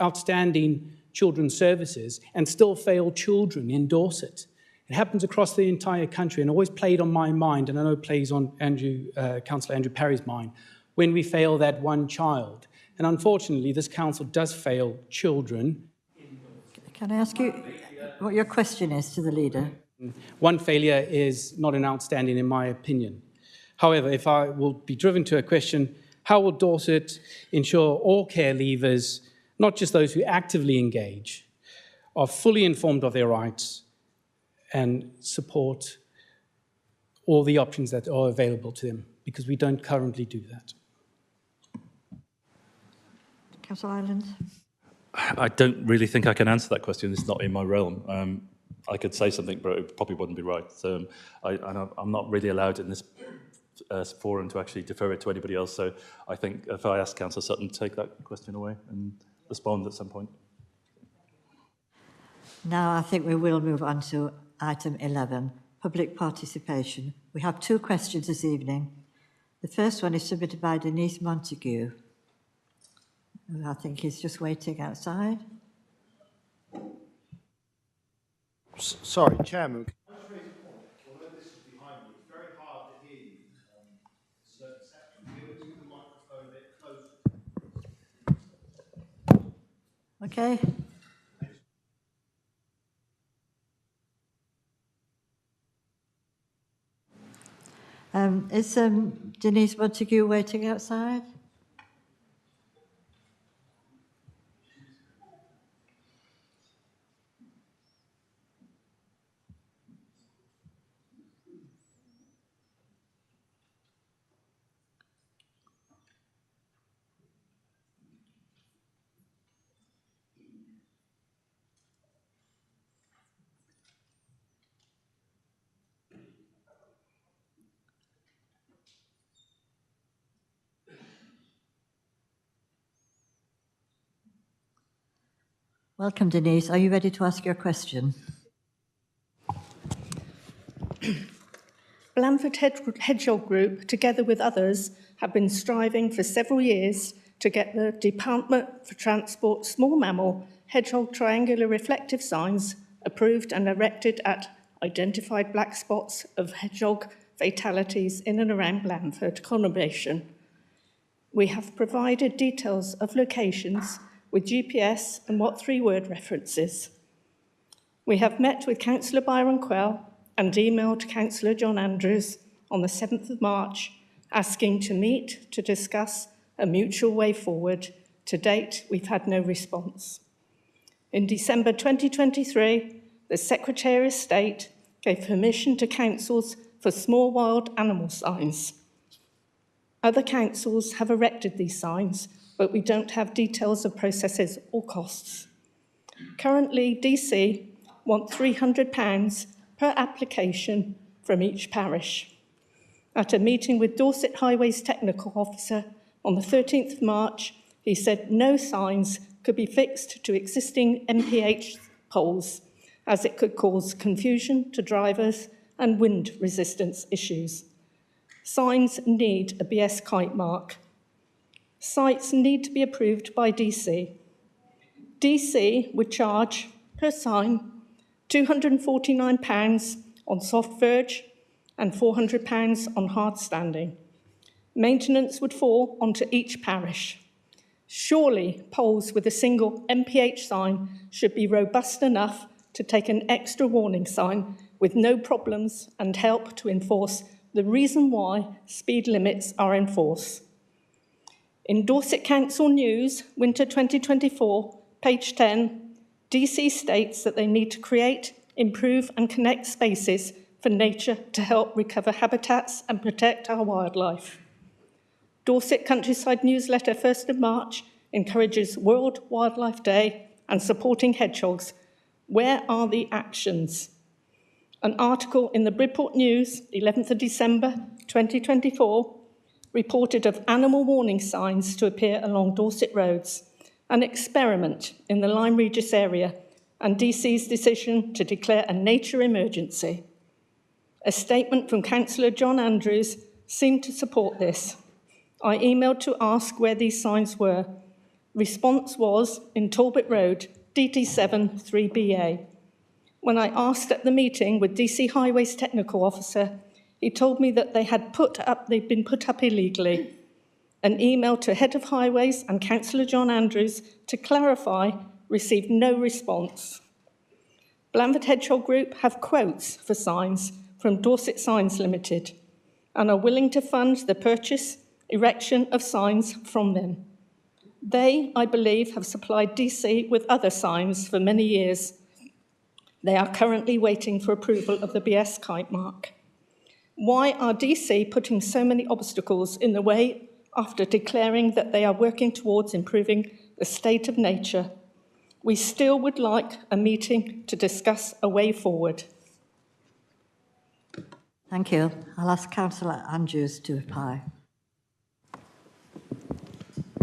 outstanding children's services and still fail children in Dorset. It happens across the entire country, and always played on my mind, and I know it plays on Councillor Andrew Parry's mind, when we fail that one child. And unfortunately, this council does fail children. Can I ask you what your question is to the leader? One failure is not an outstanding, in my opinion. However, if I will be driven to a question, how will Dorset ensure all care leavers, not just those who actively engage, are fully informed of their rights and support all the options that are available to them? Because we don't currently do that. Councillor Ireland. I don't really think I can answer that question. It's not in my realm. I could say something, but it probably wouldn't be right. So I'm not really allowed in this forum to actually defer it to anybody else. So I think if I ask Councillor Sutton to take that question away and respond at some point. Now I think we will move on to item 11, public participation. We have two questions this evening. The first one is submitted by Denise Montague, who I think is just waiting outside. Sorry, Chairman. Okay. Is Denise Montague waiting outside? Welcome, Denise. Are you ready to ask your question? Blandford Hedgehog Group, together with others, have been striving for several years to get the Department for Transport small mammal hedgehog triangular reflective signs approved and erected at identified black spots of hedgehog fatalities in and around Blandford conurbation. We have provided details of locations with GPS and what three-word references. We have met with Councillor Byron Quell and emailed Councillor John Andrews on the 7th of March, asking to meet to discuss a mutual way forward. To date, we've had no response. In December 2023, the Secretary of State gave permission to councils for small wild animal signs. Other councils have erected these signs, but we don't have details of processes or costs. Currently, DC want £300 per application from each parish. At a meeting with Dorset Highways Technical Officer on the 13th of March, he said no signs could be fixed to existing MPH poles, as it could cause confusion to drivers and wind resistance issues. Signs need a BS kite mark. Sites need to be approved by DC. DC would charge per sign £249 on soft verge and £400 on hard standing. Maintenance would fall onto each parish. Surely poles with a single MPH sign should be robust enough to take an extra warning sign with no problems and help to enforce the reason why speed limits are in force. In Dorset Council News, Winter 2024, page 10, DC states that they need to create, improve and connect spaces for nature to help recover habitats and protect our wildlife. Dorset Countryside Newsletter, 1st of March, encourages World Wildlife Day and supporting hedgehogs. Where are the actions? An article in the Bridport News, 11th of December 2024, reported of animal warning signs to appear along Dorset roads, an experiment in the Lyme Regis area, and DC's decision to declare a nature emergency. A statement from Councillor John Andrews seemed to support this. I emailed to ask where these signs were. Response was in Talbot Road, DT7 3BA. When I asked at the meeting with DC Highways Technical Officer, he told me that they'd been put up illegally. An email to Head of Highways and Councillor John Andrews to clarify received no response. Blandford Hedgehog Group have quotes for signs from Dorset Signs Limited and are willing to fund the purchase, erection of signs from them. They, I believe, have supplied DC with other signs for many years. They are currently waiting for approval of the BS kite mark. Why are DC putting so many obstacles in the way after declaring that they are working towards improving the state of nature? We still would like a meeting to discuss a way forward. Thank you. I'll ask Councillor Andrews to reply.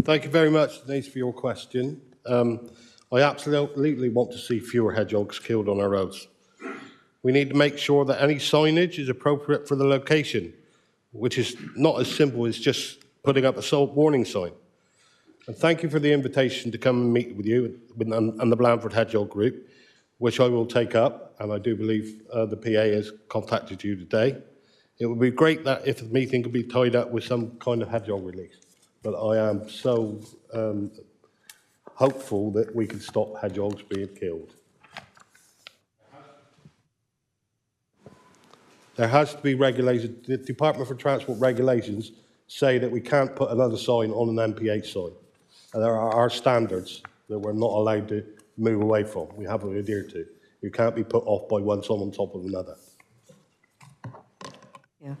Thank you very much, Denise, for your question. I absolutely want to see fewer hedgehogs killed on our roads. We need to make sure that any signage is appropriate for the location, which is not as simple as just putting up a salt warning sign. And thank you for the invitation to come and meet with you and the Blandford Hedgehog Group, which I will take up, and I do believe the PA has contacted you today. It would be great that if the meeting could be tied up with some kind of hedgehog release, but I am so hopeful that we can stop hedgehogs being killed. There has to be regulations. The Department for Transport regulations say that we can't put another sign on an MPH sign. And there are standards that we're not allowed to move away from. We have to adhere to. You can't be put off by one sign on top of another. Yeah.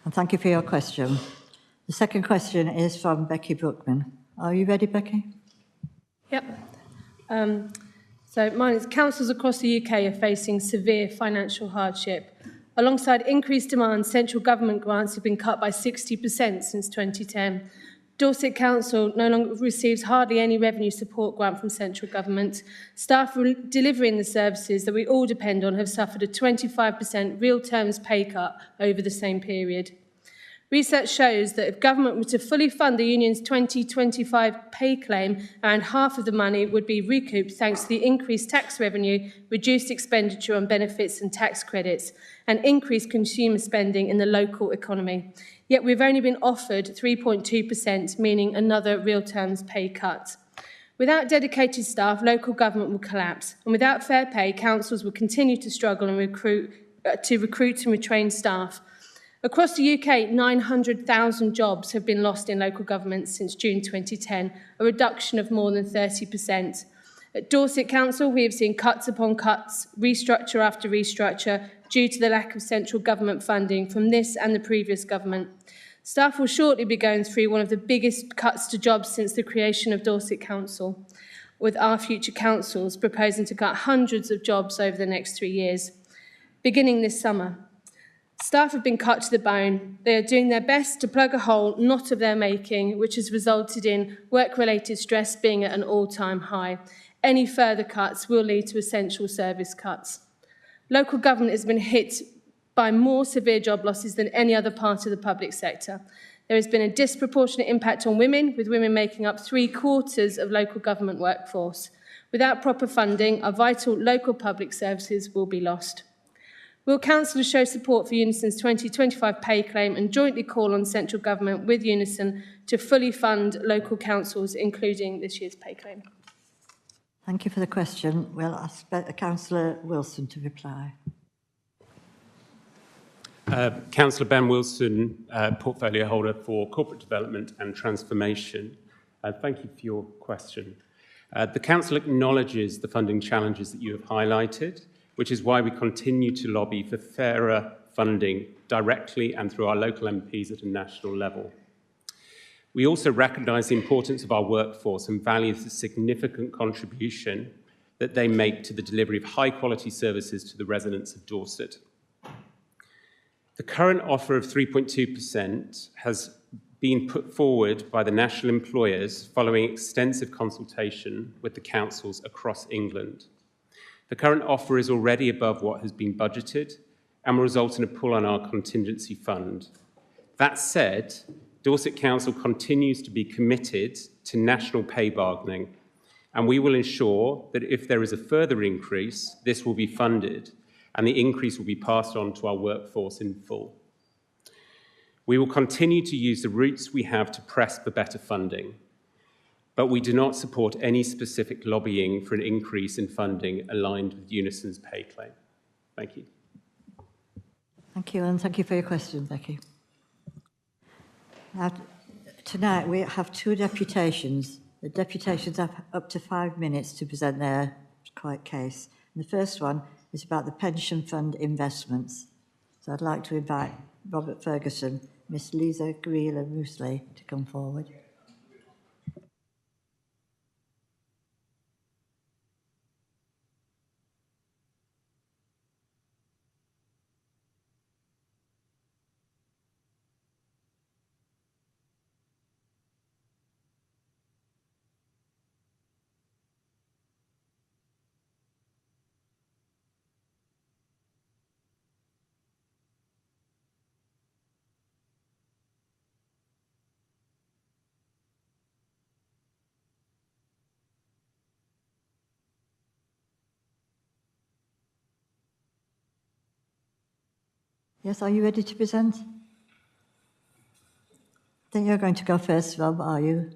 And thank you for your question. The second question is from Becky Brookman. Are you ready, Becky? Yep. So mine is councils across the UK are facing severe financial hardship. Alongside increased demand, central government grants have been cut by 60% since 2010. Dorset Council no longer receives hardly any revenue support grant from central government. Staff delivering the services that we all depend on have suffered a 25% real terms pay cut over the same period. Research shows that if government were to fully fund the union's 2025 pay claim, around half of the money would be recouped thanks to the increased tax revenue, reduced expenditure on benefits and tax credits, and increased consumer spending in the local economy. Yet we've only been offered 3.2%, meaning another real terms pay cut. Without dedicated staff, local government will collapse, and without fair pay, councils will continue to struggle and recruit and retrain staff. Across the UK, 900,000 jobs have been lost in local government since June 2010, a reduction of more than 30%. At Dorset Council, we have seen cuts upon cuts, restructure after restructure, due to the lack of central government funding from this and the previous government. Staff will shortly be going through one of the biggest cuts to jobs since the creation of Dorset Council, with our future councils proposing to cut hundreds of jobs over the next 3 years. Beginning this summer, staff have been cut to the bone. They are doing their best to plug a hole not of their making, which has resulted in work-related stress being at an all-time high. Any further cuts will lead to essential service cuts. Local government has been hit by more severe job losses than any other part of the public sector. There has been a disproportionate impact on women, with women making up 3/4 of local government workforce. Without proper funding, our vital local public services will be lost. Will councillors show support for Unison's 2025 pay claim and jointly call on central government with Unison to fully fund local councils, including this year's pay claim? Thank you for the question. We'll ask Councillor Wilson to reply. Councillor Ben Wilson, portfolio holder for corporate development and transformation. Thank you for your question. The council acknowledges the funding challenges that you have highlighted, which is why we continue to lobby for fairer funding directly and through our local MPs at a national level. We also recognise the importance of our workforce and value the significant contribution that they make to the delivery of high-quality services to the residents of Dorset. The current offer of 3.2% has been put forward by the national employers following extensive consultation with the councils across England. The current offer is already above what has been budgeted and will result in a pull on our contingency fund. That said, Dorset Council continues to be committed to national pay bargaining, and we will ensure that if there is a further increase, this will be funded and the increase will be passed on to our workforce in full. We will continue to use the routes we have to press for better funding, but we do not support any specific lobbying for an increase in funding aligned with Unison's pay claim. Thank you. Thank you, and thank you for your question, Becky. Now, tonight we have two deputations. The deputations have up to 5 minutes to present their case. And the first one is about the pension fund investments. So I'd like to invite Robert Ferguson, Miss Lisa Greela-Moosley to come forward. Yes, are you ready to present? I think you're going to go first, Rob, are you?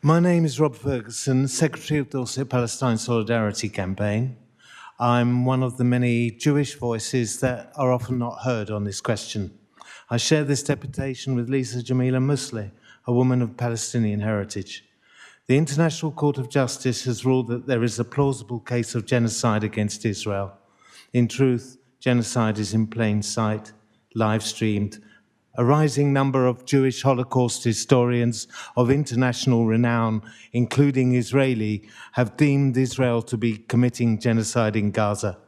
My name is Rob Ferguson, Secretary of Dorset Palestine Solidarity Campaign. I'm one of the many Jewish voices that are often not heard on this question. I share this deputation with Lisa Jamila Musli, a woman of Palestinian heritage. The International Court of Justice has ruled that there is a plausible case of genocide against Israel. In truth, genocide is in plain sight, live-streamed. A rising number of Jewish Holocaust historians of international renown, including Israeli, have deemed Israel to be committing genocide in Gaza.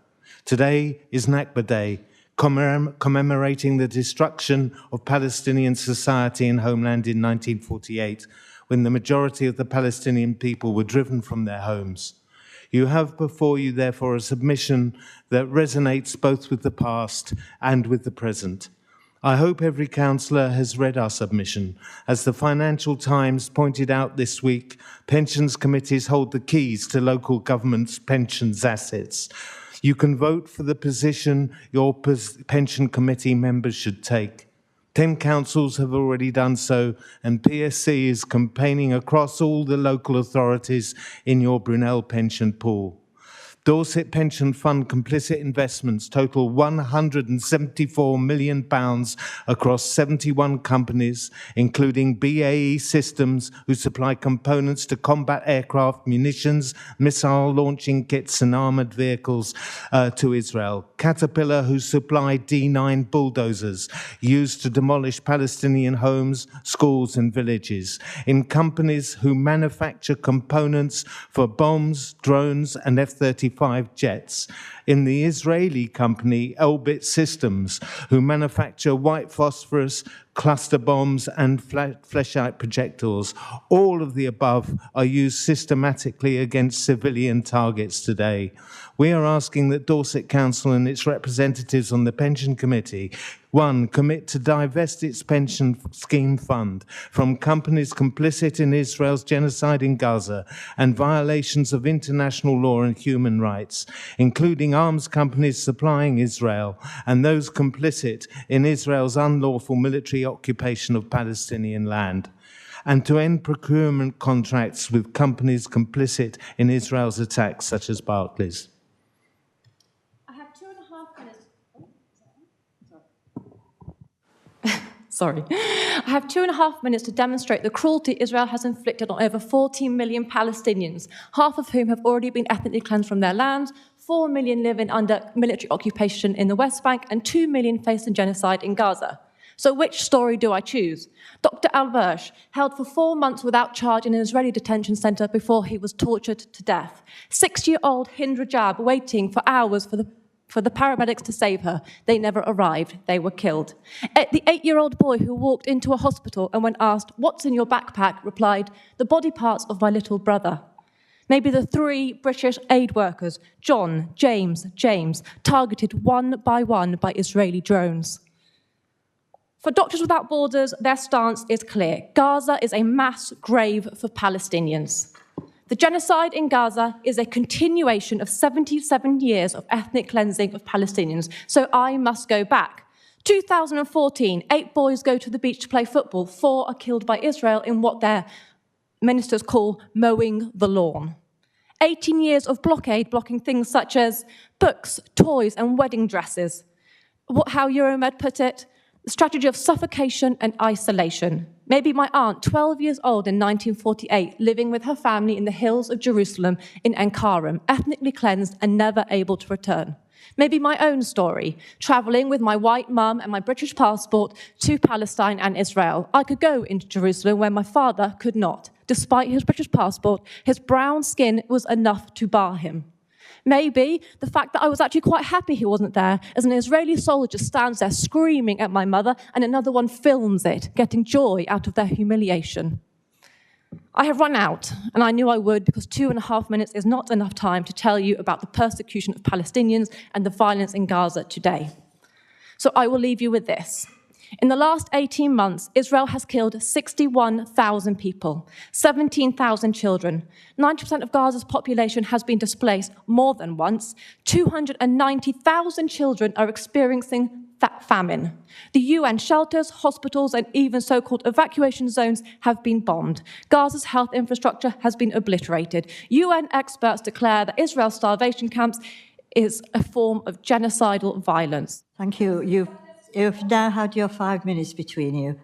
Today is Nakba Day, commemorating the destruction of Palestinian society and homeland in 1948, when the majority of the Palestinian people were driven from their homes. You have before you, therefore, a submission that resonates both with the past and with the present. I hope every councillor has read our submission. As the Financial Times pointed out this week, pensions committees hold the keys to local government's pensions assets. You can vote for the position your pension committee members should take. 10 councils have already done so, and PSC is campaigning across all the local authorities in your Brunel pension pool. Dorset Pension Fund complicit investments total £174 million across 71 companies, including BAE Systems, who supply components to combat aircraft, munitions, missile launching kits and armoured vehicles to Israel. Caterpillar, who supply D9 bulldozers used to demolish Palestinian homes, schools and villages. In companies who manufacture components for bombs, drones and F-35 jets. In the Israeli company Elbit Systems, who manufacture white phosphorus, cluster bombs and fleshlight projectiles. All of the above are used systematically against civilian targets today. We are asking that Dorset Council and its representatives on the Pension Committee, 1, commit to divest its pension scheme fund from companies complicit in Israel's genocide in Gaza and violations of international law and human rights, including arms companies supplying Israel and those complicit in Israel's unlawful military occupation of Palestinian land, and to end procurement contracts with companies complicit in Israel's attacks, such as Barclays. Sorry. I have 2.5 minutes to demonstrate the cruelty Israel has inflicted on over 14 million Palestinians, half of whom have already been ethnically cleansed from their land, 4 million living under military occupation in the West Bank, and 2 million facing genocide in Gaza. So which story do I choose? Dr. Al-Bersh, held for 4 months without charge in an Israeli detention center before he was tortured to death. 6-year-old Hind Rajab waiting for hours for the paramedics to save her. They never arrived. They were killed. The 8-year-old boy who walked into a hospital and when asked, "What's in your backpack?" replied, "The body parts of my little brother." Maybe the 3 British aid workers, John, James, targeted one by Israeli drones. For Doctors Without Borders, their stance is clear. Gaza is a mass grave for Palestinians. The genocide in Gaza is a continuation of 77 years of ethnic cleansing of Palestinians, so I must go back. 2014, 8 boys go to the beach to play football. 4 are killed by Israel in what their ministers call mowing the lawn. 18 years of blockade blocking things such as books, toys and wedding dresses. How Euromed put it, the strategy of suffocation and isolation. Maybe my aunt, 12 years old in 1948, living with her family in the hills of Jerusalem in Enkarim, ethnically cleansed and never able to return. Maybe my own story, travelling with my white mum and my British passport to Palestine and Israel. I could go into Jerusalem where my father could not. Despite his British passport, his brown skin was enough to bar him. Maybe the fact that I was actually quite happy he wasn't there, as an Israeli soldier stands there screaming at my mother and another one films it, getting joy out of their humiliation. I have run out, and I knew I would because 2.5 minutes is not enough time to tell you about the persecution of Palestinians and the violence in Gaza today. So I will leave you with this. In the last 18 months, Israel has killed 61,000 people, 17,000 children. 90% of Gaza's population has been displaced more than once. 290,000 children are experiencing famine. The UN shelters, hospitals, and even so-called evacuation zones have been bombed. Gaza's health infrastructure has been obliterated. UN experts declare that Israel's starvation camps is a form of genocidal violence. Thank you. You've now had your 5 minutes between you.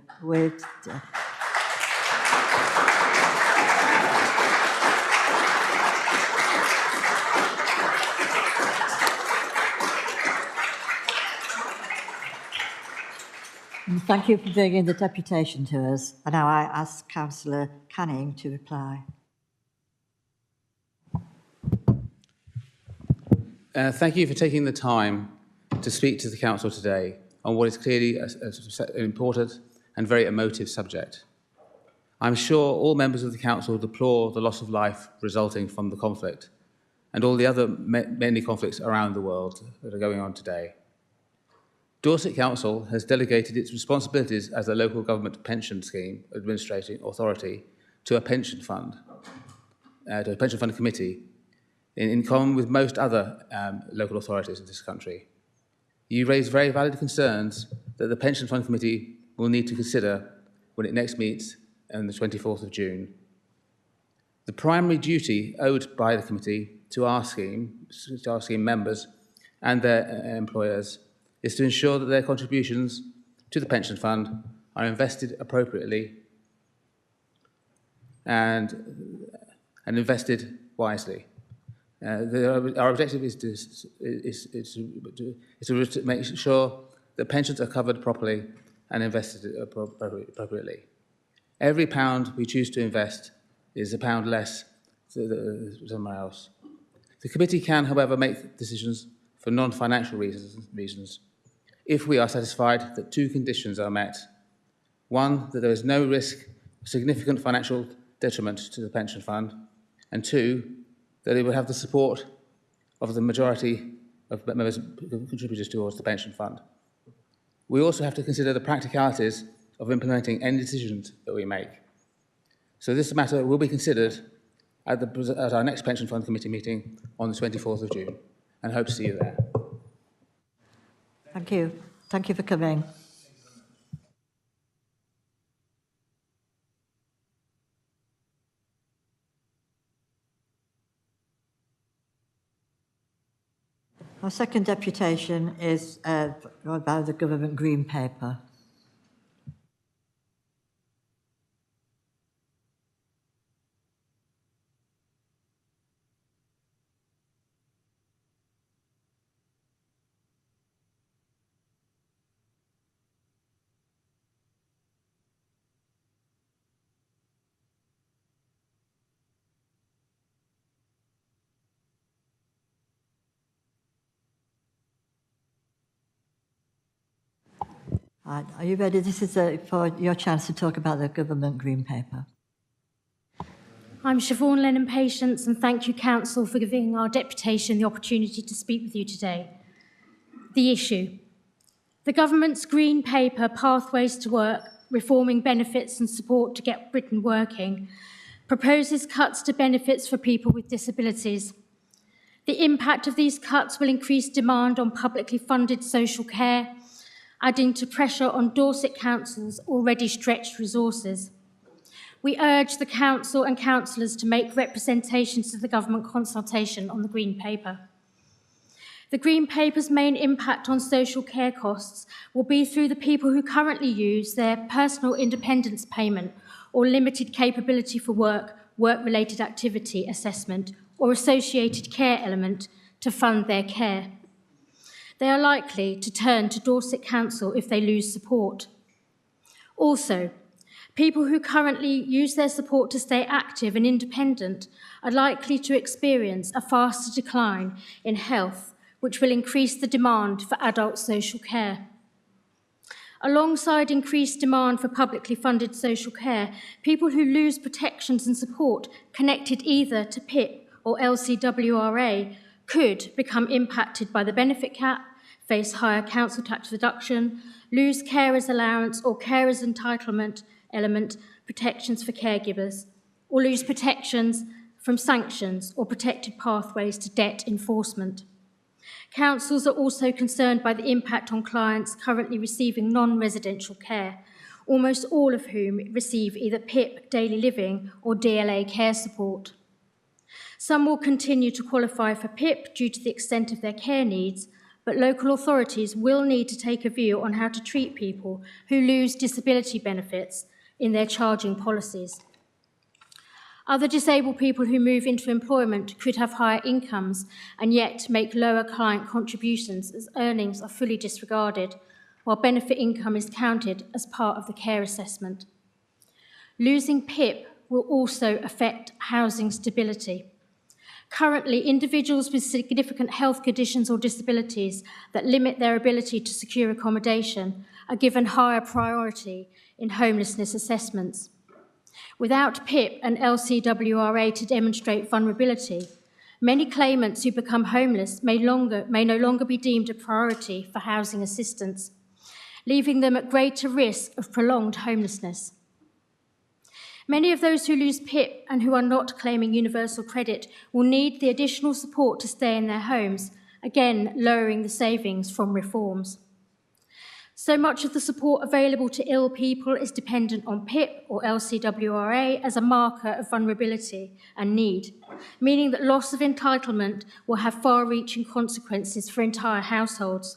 Thank you for bringing the deputation to us. And now I ask Councillor Canning to reply. Thank you for taking the time to speak to the Council today on what is clearly an important and very emotive subject. I'm sure all members of the Council deplore the loss of life resulting from the conflict and all the other many conflicts around the world that are going on today. Dorset Council has delegated its responsibilities as a local government pension scheme administrating authority to a pension fund committee, in common with most other local authorities in this country. You raise very valid concerns that the pension fund committee will need to consider when it next meets on the 24th of June. The primary duty owed by the committee to our scheme members and their employers is to ensure that their contributions to the pension fund are invested appropriately and invested wisely. Our objective is to make sure that pensions are covered properly and invested appropriately. Every pound we choose to invest is a pound less somewhere else. The committee can, however, make decisions for non-financial reasons if we are satisfied that two conditions are met. One, that there is no risk of significant financial detriment to the pension fund, and two, that it will have the support of the majority of members contributors towards the pension fund. We also have to consider the practicalities of implementing any decisions that we make. So this matter will be considered at our next Pension Fund Committee meeting on the 24th of June, and hope to see you there. Thank you. Thank you for coming. Our second deputation is about the Government Green Paper. Are you ready? This is for your chance to talk about the Government Green Paper. I'm Siobhan Lennon-Patience, and thank you, Council, for giving our deputation the opportunity to speak with you today. The issue. The Government's Green Paper, Pathways to Work, Reforming Benefits and Support to Get Britain Working, proposes cuts to benefits for people with disabilities. The impact of these cuts will increase demand on publicly funded social care, adding to pressure on Dorset Council's already stretched resources. We urge the Council and councillors to make representations to the Government consultation on the Green Paper. The Green Paper's main impact on social care costs will be through the people who currently use their personal independence payment or limited capability for work, work-related activity assessment or associated care element to fund their care. They are likely to turn to Dorset Council if they lose support. Also, people who currently use their support to stay active and independent are likely to experience a faster decline in health, which will increase the demand for adult social care. Alongside increased demand for publicly funded social care, people who lose protections and support connected either to PIP or LCWRA could become impacted by the benefit cap, face higher council tax reduction, lose carers allowance or carers entitlement element protections for caregivers, or lose protections from sanctions or protected pathways to debt enforcement. Councils are also concerned by the impact on clients currently receiving non-residential care, almost all of whom receive either PIP, daily living, or DLA care support. Some will continue to qualify for PIP due to the extent of their care needs, but local authorities will need to take a view on how to treat people who lose disability benefits in their charging policies. Other disabled people who move into employment could have higher incomes and yet make lower client contributions as earnings are fully disregarded, while benefit income is counted as part of the care assessment. Losing PIP will also affect housing stability. Currently, individuals with significant health conditions or disabilities that limit their ability to secure accommodation are given higher priority in homelessness assessments. Without PIP and LCWRA to demonstrate vulnerability, many claimants who become homeless may no longer be deemed a priority for housing assistance, leaving them at greater risk of prolonged homelessness. Many of those who lose PIP and who are not claiming universal credit will need the additional support to stay in their homes, again lowering the savings from reforms. So much of the support available to ill people is dependent on PIP or LCWRA as a marker of vulnerability and need, meaning that loss of entitlement will have far-reaching consequences for entire households.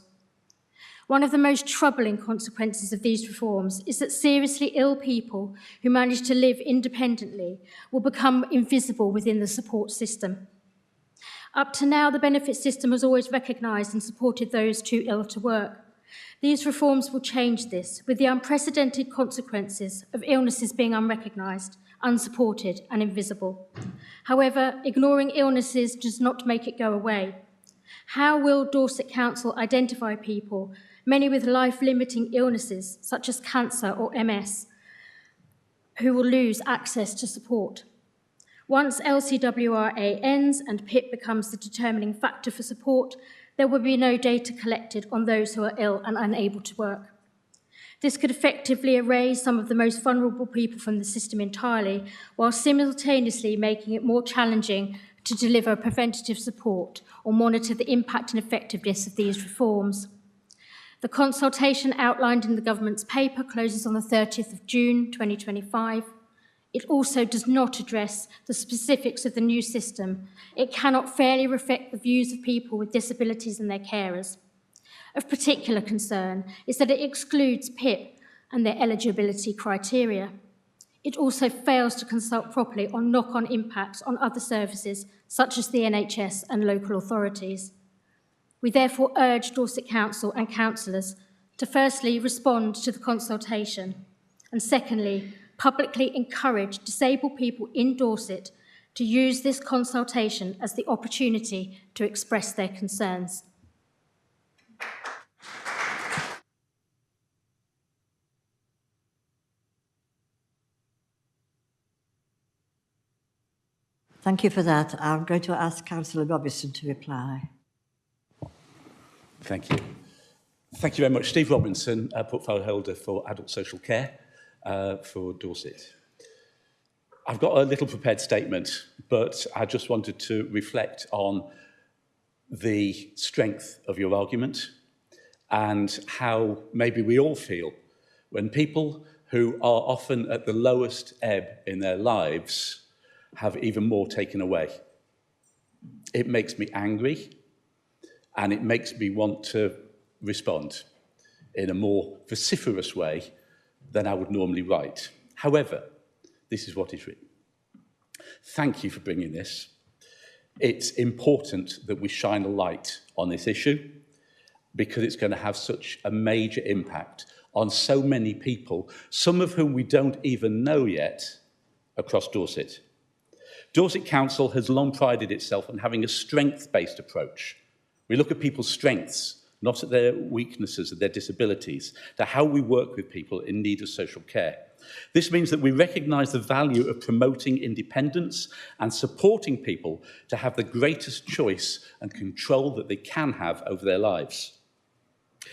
One of the most troubling consequences of these reforms is that seriously ill people who manage to live independently will become invisible within the support system. Up to now, the benefit system has always recognised and supported those too ill to work. These reforms will change this, with the unprecedented consequences of illnesses being unrecognised, unsupported and invisible. However, ignoring illnesses does not make it go away. How will Dorset Council identify people, many with life-limiting illnesses such as cancer or MS, who will lose access to support? Once LCWRA ends and PIP becomes the determining factor for support, there will be no data collected on those who are ill and unable to work. This could effectively erase some of the most vulnerable people from the system entirely, while simultaneously making it more challenging to deliver preventative support or monitor the impact and effectiveness of these reforms. The consultation outlined in the government's paper closes on the 30th of June 2025. It also does not address the specifics of the new system. It cannot fairly reflect the views of people with disabilities and their carers. Of particular concern is that it excludes PIP and their eligibility criteria. It also fails to consult properly on knock-on impacts on other services, such as the NHS and local authorities. We therefore urge Dorset Council and councillors to firstly respond to the consultation, and secondly, publicly encourage disabled people in Dorset to use this consultation as the opportunity to express their concerns. Thank you for that. I'm going to ask Councillor Robinson to reply. Thank you. Thank you very much. Steve Robinson, portfolio holder for adult social care for Dorset. I've got a little prepared statement, but I just wanted to reflect on the strength of your argument and how maybe we all feel when people who are often at the lowest ebb in their lives have even more taken away. It makes me angry, and it makes me want to respond in a more vociferous way than I would normally write. However, this is what is written. Thank you for bringing this. It's important that we shine a light on this issue because it's going to have such a major impact on so many people, some of whom we don't even know yet, across Dorset. Dorset Council has long prided itself on having a strength-based approach. We look at people's strengths, not at their weaknesses, at their disabilities, to how we work with people in need of social care. This means that we recognise the value of promoting independence and supporting people to have the greatest choice and control that they can have over their lives.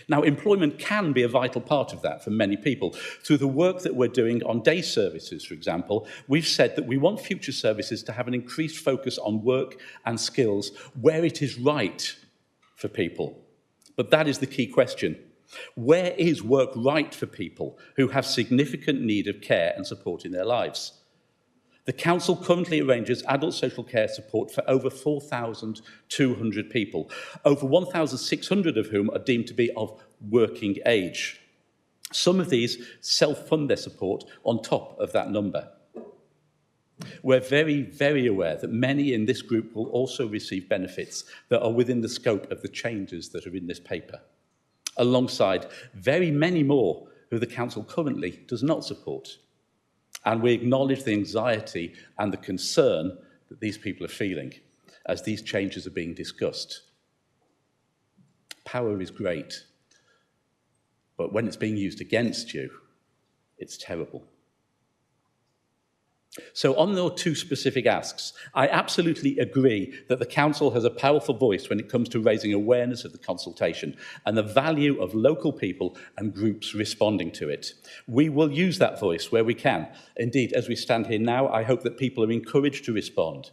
Now, employment can be a vital part of that for many people. Through the work that we're doing on day services, for example, we've said that we want future services to have an increased focus on work and skills where it is right for people. But that is the key question. Where is work right for people who have significant need of care and support in their lives? The Council currently arranges adult social care support for over 4,200 people, over 1,600 of whom are deemed to be of working age. Some of these self-fund their support on top of that number. We're very, very aware that many in this group will also receive benefits that are within the scope of the changes that are in this paper, alongside very many more who the Council currently does not support. And we acknowledge the anxiety and the concern that these people are feeling. as these changes are being discussed. Power is great, but when it's being used against you, it's terrible. So on those two specific asks, I absolutely agree that the Council has a powerful voice when it comes to raising awareness of the consultation and the value of local people and groups responding to it. We will use that voice where we can. Indeed, as we stand here now, I hope that people are encouraged to respond.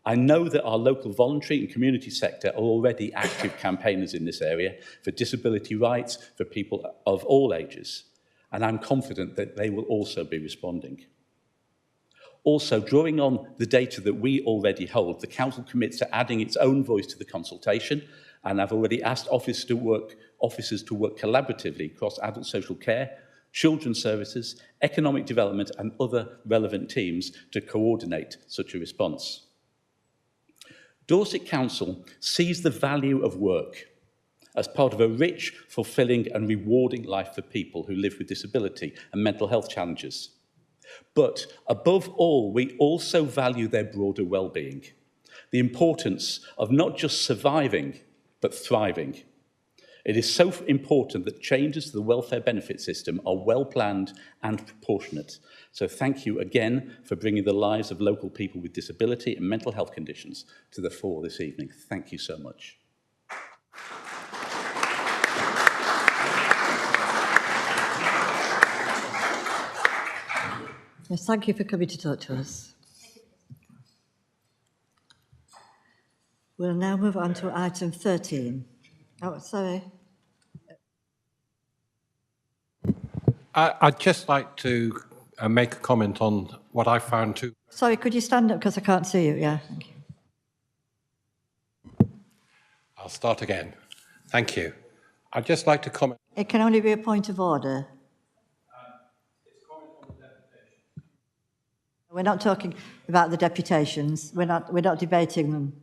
I know that our local voluntary and community sector are already active campaigners in this area for disability rights for people of all ages, and I'm confident that they will also be responding. Also, drawing on the data that we already hold, the Council commits to adding its own voice to the consultation, and I've already asked officers to work collaboratively across adult social care, children's services, economic development and other relevant teams to coordinate such a response. Dorset Council sees the value of work as part of a rich, fulfilling and rewarding life for people who live with disability and mental health challenges. But above all, we also value their broader well-being, the importance of not just surviving, but thriving. It is so important that changes to the welfare benefit system are well-planned and proportionate. So thank you again for bringing the lives of local people with disability and mental health conditions to the fore this evening. Thank you so much. Yes, thank you for coming to talk to us. We'll now move on to item 13. Oh, sorry. I'd just like to make a comment on what I found too. Sorry, could you stand up because I can't see you? Yeah, thank you. I'll start again. Thank you. I'd just like to comment. It can only be a point of order. We're not talking about the deputations. We're not debating them.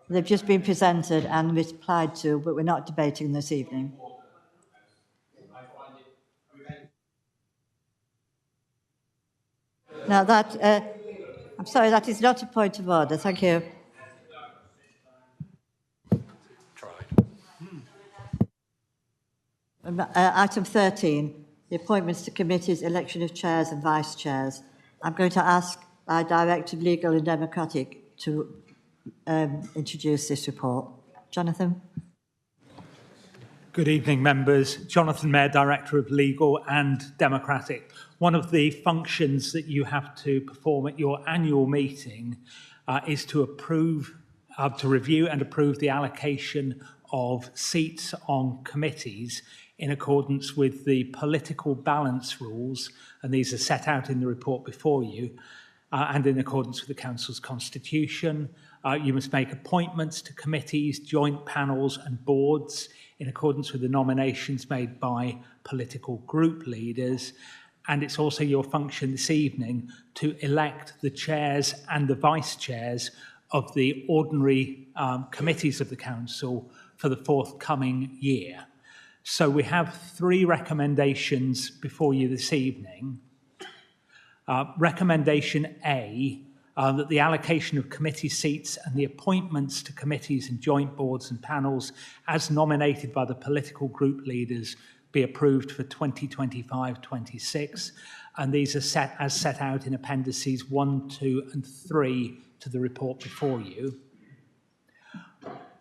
They've just been presented and replied to, but we're not debating this evening. Now that, I'm sorry, that is not a point of order. Thank you. Item 13, the appointments to committees, election of chairs and vice chairs. I'm going to ask our Director of Legal and Democratic to introduce this report. Jonathan. Good evening, members. Jonathan Mayer, Director of Legal and Democratic. One of the functions that you have to perform at your annual meeting is to review and approve the allocation of seats on committees in accordance with the political balance rules, and these are set out in the report before you, and in accordance with the Council's constitution. You must make appointments to committees, joint panels and boards in accordance with the nominations made by political group leaders. And it's also your function this evening to elect the chairs and the vice chairs of the ordinary committees of the Council for the forthcoming year. So we have three recommendations before you this evening. Recommendation A, that the allocation of committee seats and the appointments to committees and joint boards and panels as nominated by the political group leaders be approved for 2025-26. And these are set out in appendices 1, 2 and 3 to the report before you.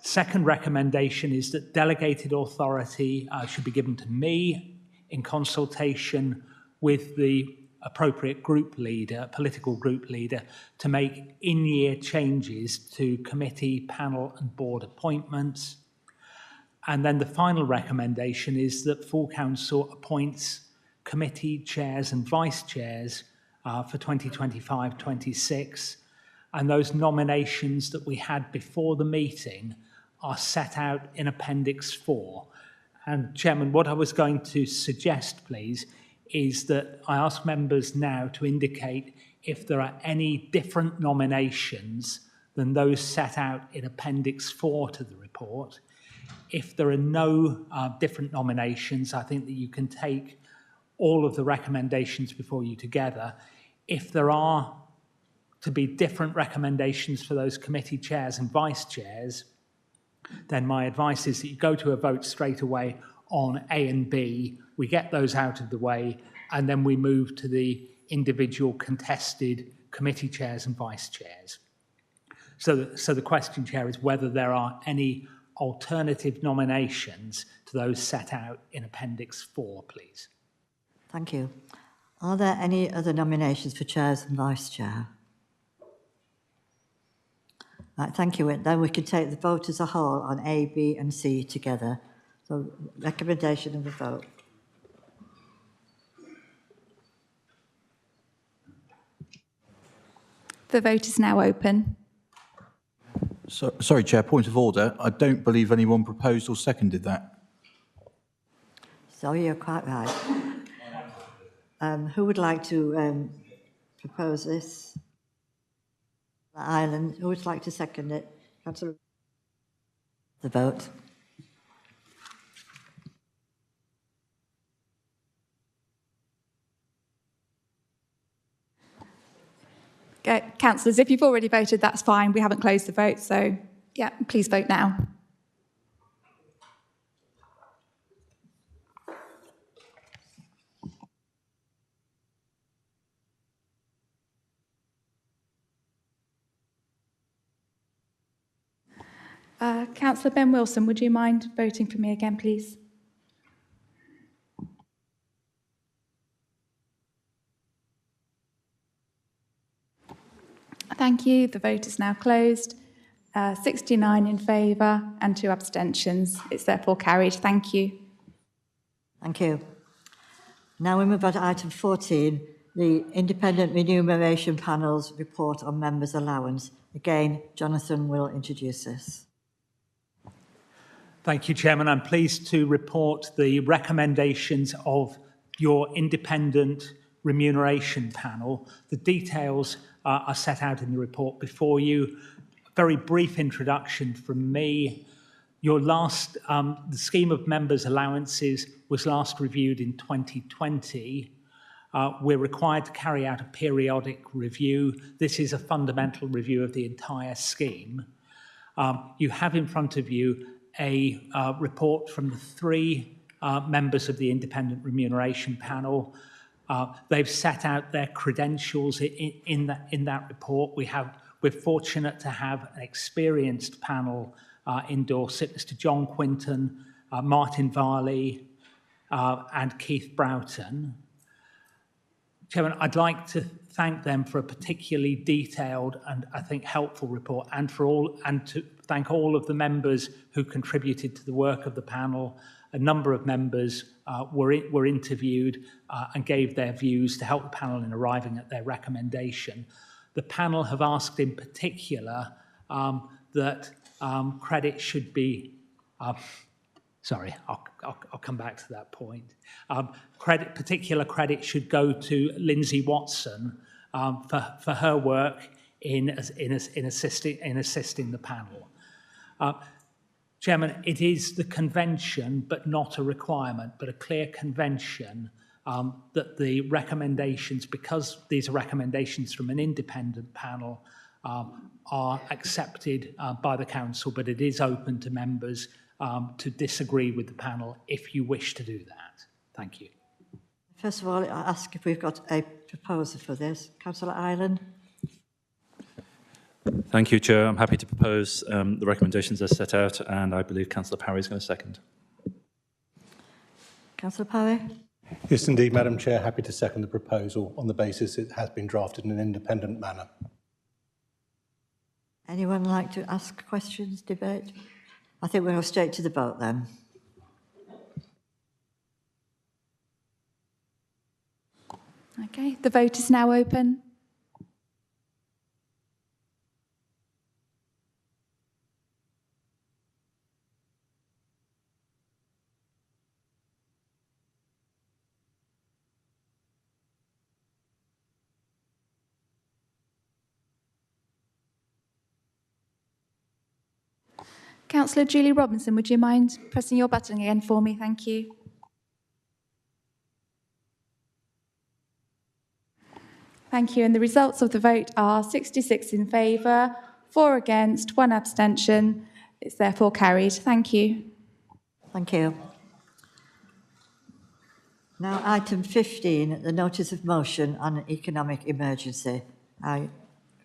Second recommendation is that delegated authority should be given to me in consultation with the appropriate group leader, political group leader, to make in-year changes to committee, panel and board appointments. And then the final recommendation is that full council appoints committee chairs and vice chairs for 2025-26. And those nominations that we had before the meeting are set out in Appendix 4. And Chairman, what I was going to suggest, please, is that I ask members now to indicate if there are any different nominations than those set out in Appendix 4 to the report. If there are no different nominations, I think that you can take all of the recommendations before you together. If there are to be different recommendations for those committee chairs and vice chairs, then my advice is that you go to a vote straight away on A and B, we get those out of the way, and then we move to the individual contested committee chairs and vice chairs. So the question, Chair, is whether there are any alternative nominations to those set out in Appendix 4, please. Thank you. Are there any other nominations for chairs and vice chair? Right, thank you. Then we can take the vote as a whole on A, B and C together. So recommendation of the vote. The vote is now open. Sorry, Chair, point of order. I don't believe anyone proposed or seconded that. So you're quite right. Who would like to propose this? Ireland. Who would like to second it? Councillor. The vote. Councillors, if you've already voted, that's fine. We haven't closed the vote, so yeah, please vote now. Councillor Ben Wilson, would you mind voting for me again, please? Thank you. The vote is now closed. 69 in favour and 2 abstentions. It's therefore carried. Thank you. Thank you. Now we move on to item 14, the Independent Remuneration Panel's report on members' allowance. Again, Jonathan will introduce this. Thank you, Chairman. I'm pleased to report the recommendations of your Independent Remuneration Panel. The details are set out in the report before you. A very brief introduction from me. Your last, the scheme of members' allowances was last reviewed in 2020. We're required to carry out a periodic review. This is a fundamental review of the entire scheme. You have in front of you a report from the 3 members of the Independent Remuneration Panel. They've set out their credentials in that report. We're fortunate to have an experienced panel in Dorset, Mr. John Quinton, Martin Varley, and Keith Broughton. Chairman, I'd like to thank them for a particularly detailed and I think helpful report, and to thank all of the members who contributed to the work of the panel. A number of members were interviewed and gave their views to help the panel in arriving at their recommendation. The panel have asked in particular that credit should be, sorry, I'll come back to that point. Particular credit should go to Lindsay Watson for her work in assisting the panel. Chairman, it is the convention, but not a requirement, but a clear convention that the recommendations, because these are recommendations from an independent panel, are accepted by the council, but it is open to members to disagree with the panel if you wish to do that. Thank you. First of all, I ask if we've got a proposer for this. Councillor Ireland. Thank you, Chair. I'm happy to propose the recommendations as set out, and I believe Councillor Parry is going to second. Councillor Parry. Yes, indeed, Madam Chair. Happy to second the proposal on the basis it has been drafted in an independent manner. Anyone like to ask questions, debate? I think we'll go straight to the vote then. Okay, the vote is now open. Councillor Julie Robinson, would you mind pressing your button again for me? Thank you. Thank you. And the results of the vote are 66 in favour, 4 against, 1 abstention. It's therefore carried. Thank you. Thank you. Now, item 15, the notice of motion on an economic emergency.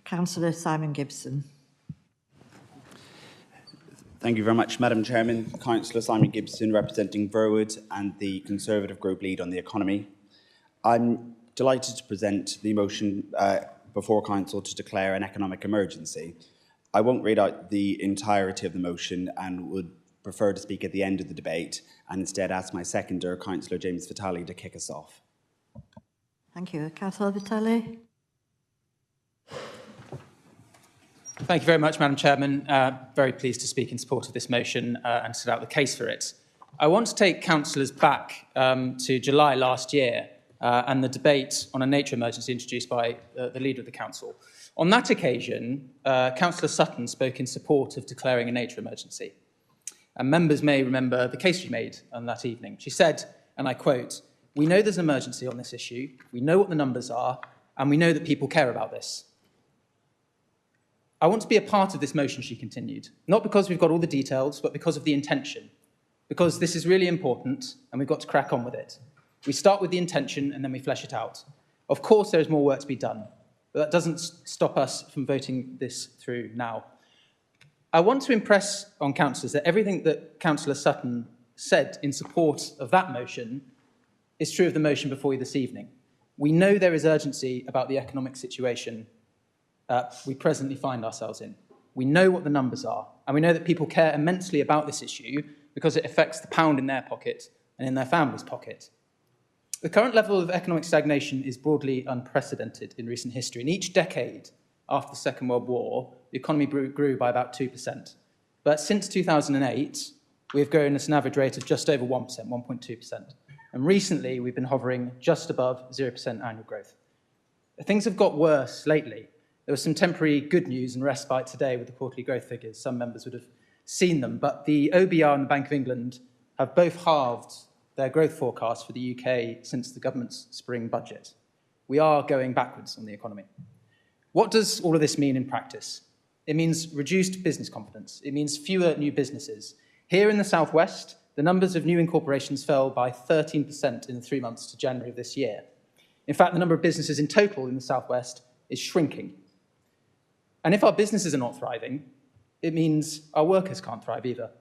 Councillor Simon Gibson. Thank you very much, Madam Chairman. Councillor Simon Gibson, representing Verwood and the Conservative Group Lead on the Economy. I'm delighted to present the motion before Council to declare an economic emergency. I won't read out the entirety of the motion and would prefer to speak at the end of the debate and instead ask my seconder, Councillor James Vitale, to kick us off. Thank you. Councillor Vitale. Thank you very much, Madam Chairman. Very pleased to speak in support of this motion and set out the case for it. I want to take councillors back to July last year and the debate on a nature emergency introduced by the Leader of the Council. On that occasion, Councillor Sutton spoke in support of declaring a nature emergency. And members may remember the case she made on that evening. She said, and I quote, "We know there's an emergency on this issue, we know what the numbers are, and we know that people care about this. I want to be a part of this motion," she continued, "not because we've got all the details, but because of the intention. Because this is really important, and we've got to crack on with it. We start with the intention, and then we flesh it out. Of course, there is more work to be done, but that doesn't stop us from voting this through now." I want to impress on councillors that everything that Councillor Sutton said in support of that motion is true of the motion before you this evening. We know there is urgency about the economic situation we presently find ourselves in. We know what the numbers are, and we know that people care immensely about this issue because it affects the pound in their pocket and in their family's pocket. The current level of economic stagnation is broadly unprecedented in recent history. In each decade after the Second World War, the economy grew by about 2%. But since 2008, we've grown at an average rate of just over 1%, 1.2%. And recently, we've been hovering just above 0% annual growth. Things have got worse lately. There was some temporary good news and respite today with the quarterly growth figures. Some members would have seen them. But the OBR and the Bank of England have both halved their growth forecast for the UK since the government's spring budget. We are going backwards on the economy. What does all of this mean in practice? It means reduced business confidence. It means fewer new businesses. Here in the southwest, the numbers of new incorporations fell by 13% in the 3 months to January of this year. In fact, the number of businesses in total in the southwest is shrinking. And if our businesses are not thriving, it means our workers can't thrive either.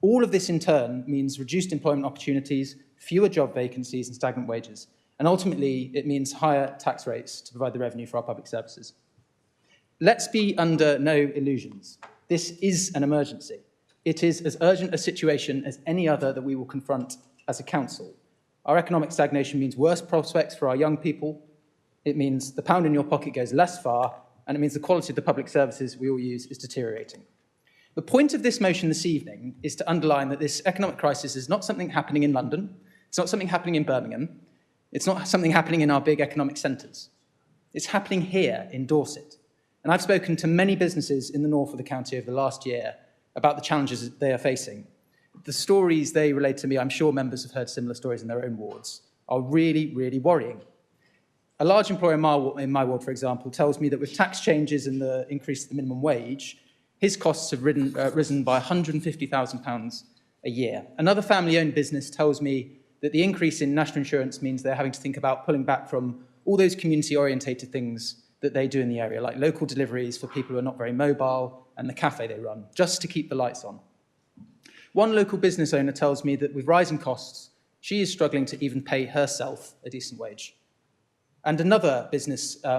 All of this, in turn, means reduced employment opportunities, fewer job vacancies and stagnant wages. And ultimately, it means higher tax rates to provide the revenue for our public services. Let's be under no illusions. This is an emergency. It is as urgent a situation as any other that we will confront as a council. Our economic stagnation means worse prospects for our young people. It means the pound in your pocket goes less far, and it means the quality of the public services we all use is deteriorating. The point of this motion this evening is to underline that this economic crisis is not something happening in London. It's not something happening in Birmingham. It's not something happening in our big economic centres. It's happening here in Dorset. And I've spoken to many businesses in the north of the county over the last year about the challenges that they are facing. The stories they relate to me, I'm sure members have heard similar stories in their own wards, are really, really worrying. A large employer in my ward, for example, tells me that with tax changes and the increase of the minimum wage, his costs have risen by £150,000 a year. Another family-owned business tells me that the increase in national insurance means they're having to think about pulling back from all those community-orientated things that they do in the area, like local deliveries for people who are not very mobile and the cafe they run, just to keep the lights on. One local business owner tells me that with rising costs, she is struggling to even pay herself a decent wage. And another business, a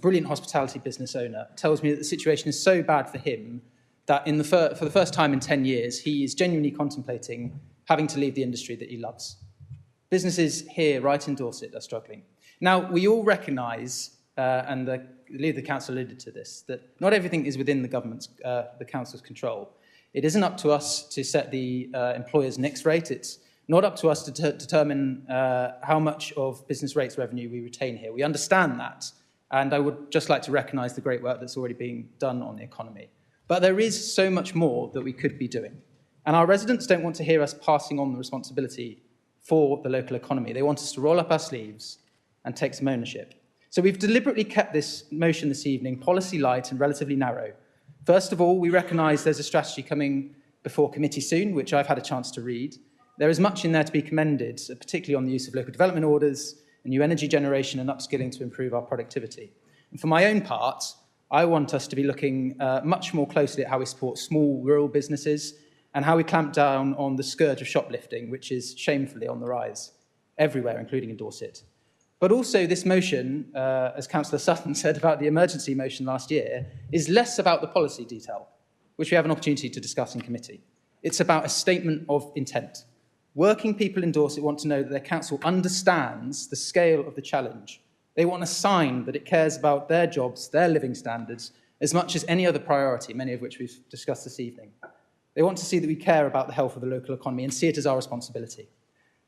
brilliant hospitality business owner, tells me that the situation is so bad for him that for the first time in 10 years, he is genuinely contemplating having to leave the industry that he loves. Businesses here, right in Dorset, are struggling. Now, we all recognise, and the Leader of the Council alluded to this, that not everything is within the government's, the Council's control. It isn't up to us to set the employer's NICS rate. It's not up to us to determine how much of business rates revenue we retain here. We understand that, and I would just like to recognise the great work that's already being done on the economy. But there is so much more that we could be doing. And our residents don't want to hear us passing on the responsibility for the local economy. They want us to roll up our sleeves and take some ownership. So we've deliberately kept this motion this evening policy light and relatively narrow. First of all, we recognise there's a strategy coming before committee soon, which I've had a chance to read. There is much in there to be commended, particularly on the use of local development orders, and new energy generation and upskilling to improve our productivity. And for my own part, I want us to be looking much more closely at how we support small rural businesses and how we clamp down on the scourge of shoplifting, which is shamefully on the rise everywhere, including in Dorset. But also this motion, as Councillor Sutton said about the emergency motion last year, is less about the policy detail, which we have an opportunity to discuss in committee. It's about a statement of intent. Working people in Dorset want to know that their council understands the scale of the challenge. They want a sign that it cares about their jobs, their living standards, as much as any other priority, many of which we've discussed this evening. They want to see that we care about the health of the local economy and see it as our responsibility.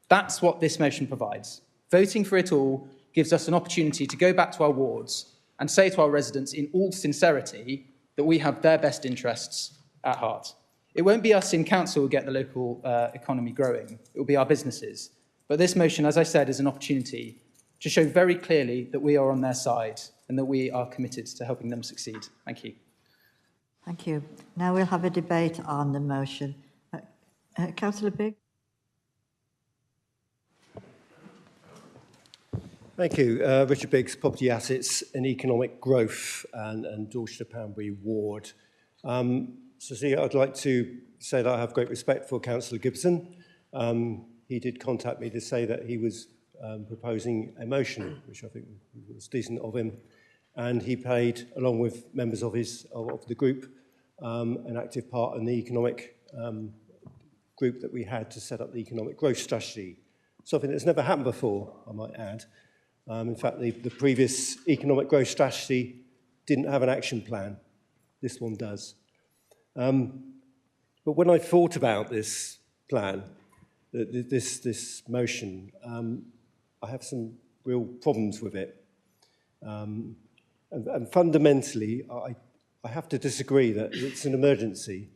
That's what this motion provides. Voting for it all gives us an opportunity to go back to our wards and say to our residents in all sincerity that we have their best interests at heart. It won't be us in council who get the local economy growing. It will be our businesses. But this motion, as I said, is an opportunity to show very clearly that we are on their side and that we are committed to helping them succeed. Thank you. Thank you. Now we'll have a debate on the motion. Councillor Bigg. Thank you. Richard Biggs, Property Assets and Economic Growth and Dorset Poundbury Ward. Cecilia, I'd like to say that I have great respect for Councillor Gibson. He did contact me to say that he was proposing a motion, which I think was decent of him. And he played, along with members of the group, an active part in the economic group that we had to set up the economic growth strategy. Something that's never happened before, I might add. In fact, the previous economic growth strategy didn't have an action plan. This one does. But when I thought about this plan, this motion, I have some real problems with it. And fundamentally, I have to disagree that it's an emergency.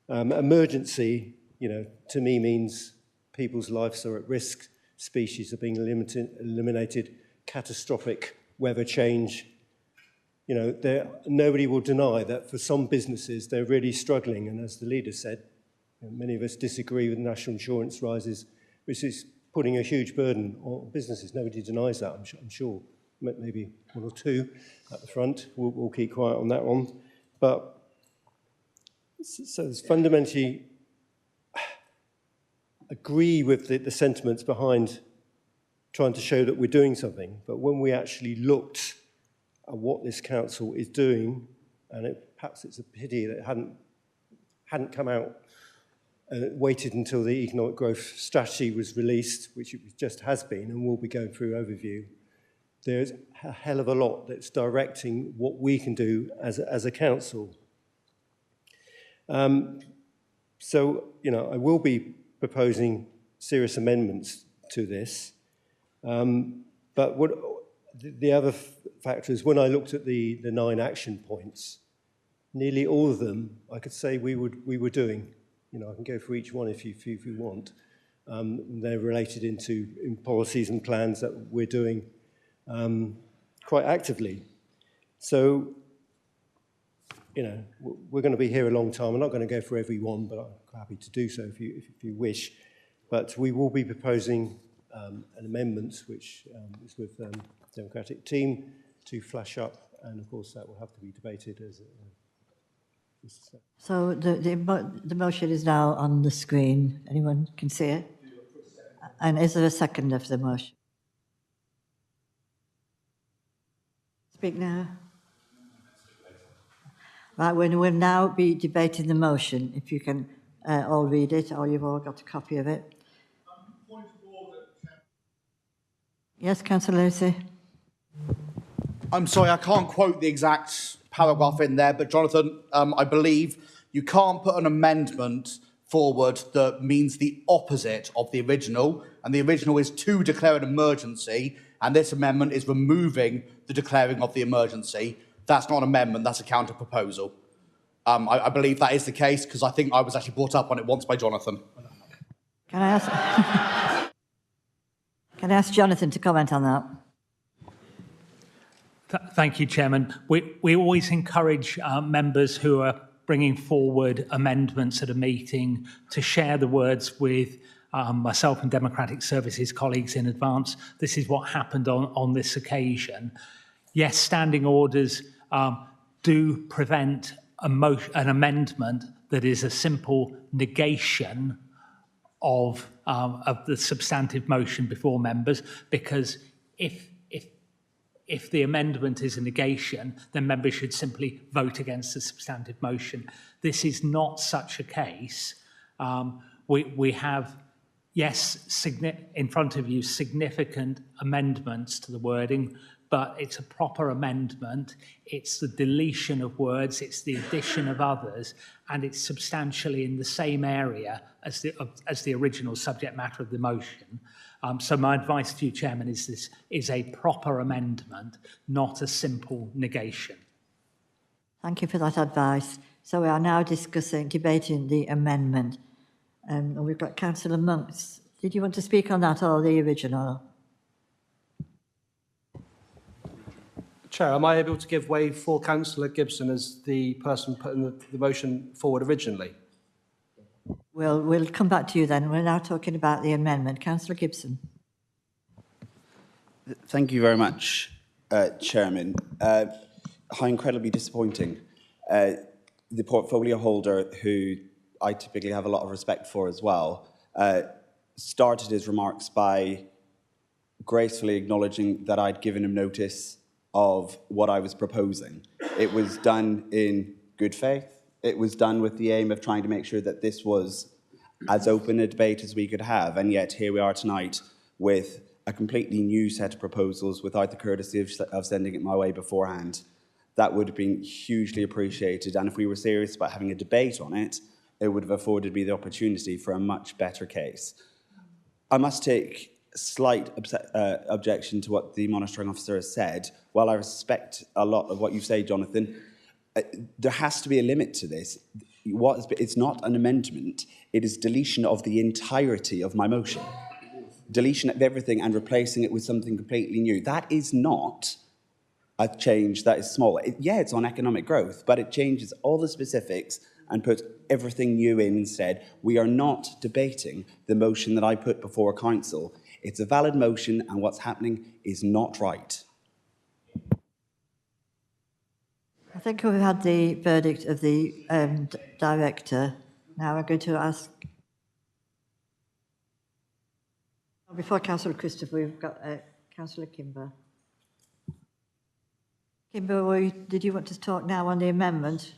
Emergency, to me means people's lives are at risk, species are being eliminated, catastrophic weather change. Nobody will deny that for some businesses, they're really struggling. And as the leader said, many of us disagree with national insurance rises, which is putting a huge burden on businesses. Nobody denies that, I'm sure. Maybe one or two at the front. We'll keep quiet on that one. But so it's fundamentally agree with the sentiments behind trying to show that we're doing something. But when we actually looked at what this council is doing, and perhaps it's a pity that it hadn't come out and waited until the economic growth strategy was released, which it just has been, and we'll be going through overview. There's a hell of a lot that's directing what we can do as a council. So, I will be proposing serious amendments to this. But the other factor is when I looked at the 9 action points, nearly all of them I could say we were doing. I can go through each one if you want. They're related in policies and plans that we're doing quite actively. So, we're going to be here a long time. I'm not going to go for every one, but I'm happy to do so if you wish. But we will be proposing an amendment, which is with the Democratic team, to flash up, and of course that will have to be debated as. So the motion is now on the screen. Anyone can see it? And is there a second of the motion? Speak now. Right, we'll now be debating the motion. If you can all read it, or you've all got a copy of it. Point of order. Yes, Councillor Lucy. I'm sorry, I can't quote the exact paragraph in there, but Jonathan, I believe you can't put an amendment forward that means the opposite of the original, and the original is to declare an emergency, and this amendment is removing the declaring of the emergency. That's not an amendment, that's a counter-proposal. I believe that is the case, because I think I was actually brought up on it once by Jonathan. Can I ask Jonathan to comment on that? Thank you, Chairman. We always encourage members who are bringing forward amendments at a meeting to share the words with myself and Democratic Services colleagues in advance. This is what happened on this occasion. Yes, standing orders do prevent an amendment that is a simple negation of the substantive motion before members, because if the amendment is a negation, then members should simply vote against the substantive motion. This is not such a case. We have, yes, in front of you, significant amendments to the wording, but it's a proper amendment. It's the deletion of words, it's the addition of others, and it's substantially in the same area as the original subject matter of the motion. So my advice to you, Chairman, is this is a proper amendment, not a simple negation. Thank you for that advice. So we are now debating the amendment. And we've got Councillor Monks. Did you want to speak on that or the original? Chair, am I able to give way for Councillor Gibson as the person putting the motion forward originally? We'll come back to you then. We're now talking about the amendment. Councillor Gibson. Thank you very much, Chairman. How incredibly disappointing. The portfolio holder, who I typically have a lot of respect for as well, started his remarks by gracefully acknowledging that I'd given him notice of what I was proposing. It was done in good faith. It was done with the aim of trying to make sure that this was as open a debate as we could have, and yet here we are tonight with a completely new set of proposals without the courtesy of sending it my way beforehand. That would have been hugely appreciated, and if we were serious about having a debate on it, it would have afforded me the opportunity for a much better case. I must take slight objection to what the monitoring officer has said. While I respect a lot of what you say, Jonathan, there has to be a limit to this. It's not an amendment, it is deletion of the entirety of my motion. Deletion of everything and replacing it with something completely new. That is not a change that is small. It's on economic growth, but it changes all the specifics and puts everything new in instead. We are not debating the motion that I put before Council. It's a valid motion, and what's happening is not right. I think we've had the verdict of the director. Now we're going to ask... Before Councillor Christopher, we've got Councillor Kimber. Kimber, did you want to talk now on the amendment?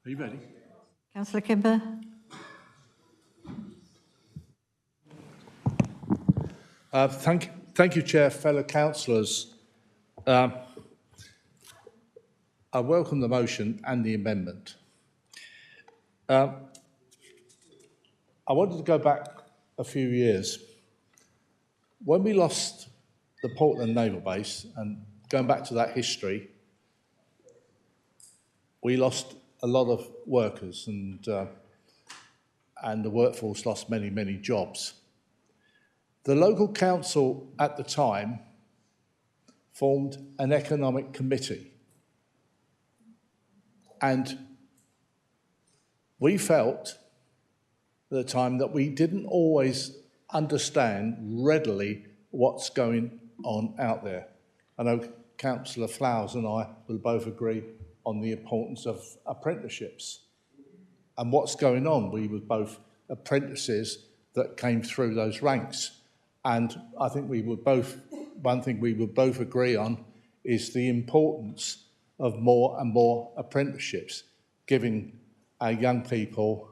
Are you ready? Councillor Kimber. Thank you, Chair, fellow councillors. I welcome the motion and the amendment. I wanted to go back a few years. When we lost the Portland Naval Base, and going back to that history, we lost a lot of workers, and the workforce lost many, many jobs. The local council at the time formed an economic committee, and we felt at the time that we didn't always understand readily what's going on out there. I know Councillor Flowers and I will both agree on the importance of apprenticeships and what's going on. We were both apprentices that came through those ranks. And I think one thing we would both agree on is the importance of more and more apprenticeships, giving our young people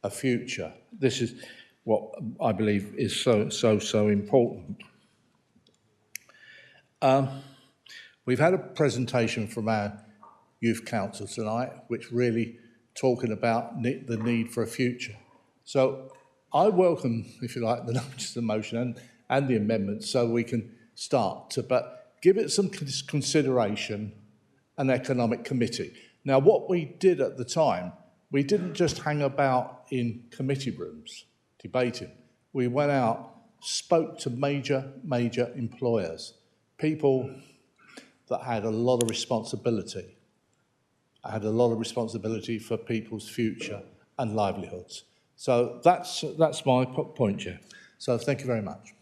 a future. This is what I believe is so important. We've had a presentation from our Youth Council tonight, which really talking about the need for a future. So I welcome, if you like, the notice of the motion and the amendments so we can start to, but give it some consideration, an economic committee. Now, what we did at the time, we didn't just hang about in committee rooms debating. We went out, spoke to major employers, people that had a lot of responsibility. I had a lot of responsibility for people's future and livelihoods. So that's my point, Chair. So thank you very much.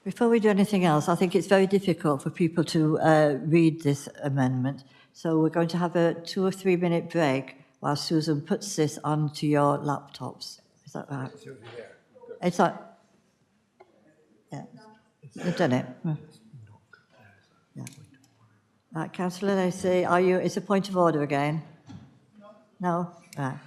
Before we do anything else, I think it's very difficult for people to read this amendment. So we're going to have a 2 or 3 minute break while Susan puts this onto your laptops. Is that right? It's like, yeah, you've done it. Yeah. Right, Councillor Lacey, it's a point of order again? No? Right.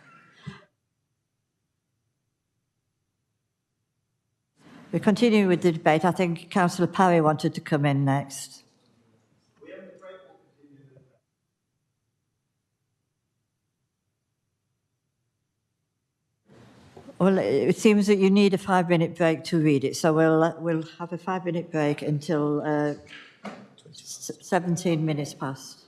We continue with the debate. I think Councillor Parry wanted to come in next. Well, it seems that you need a 5 minute break to read it, so we'll have a 5 minute break until 17 minutes past.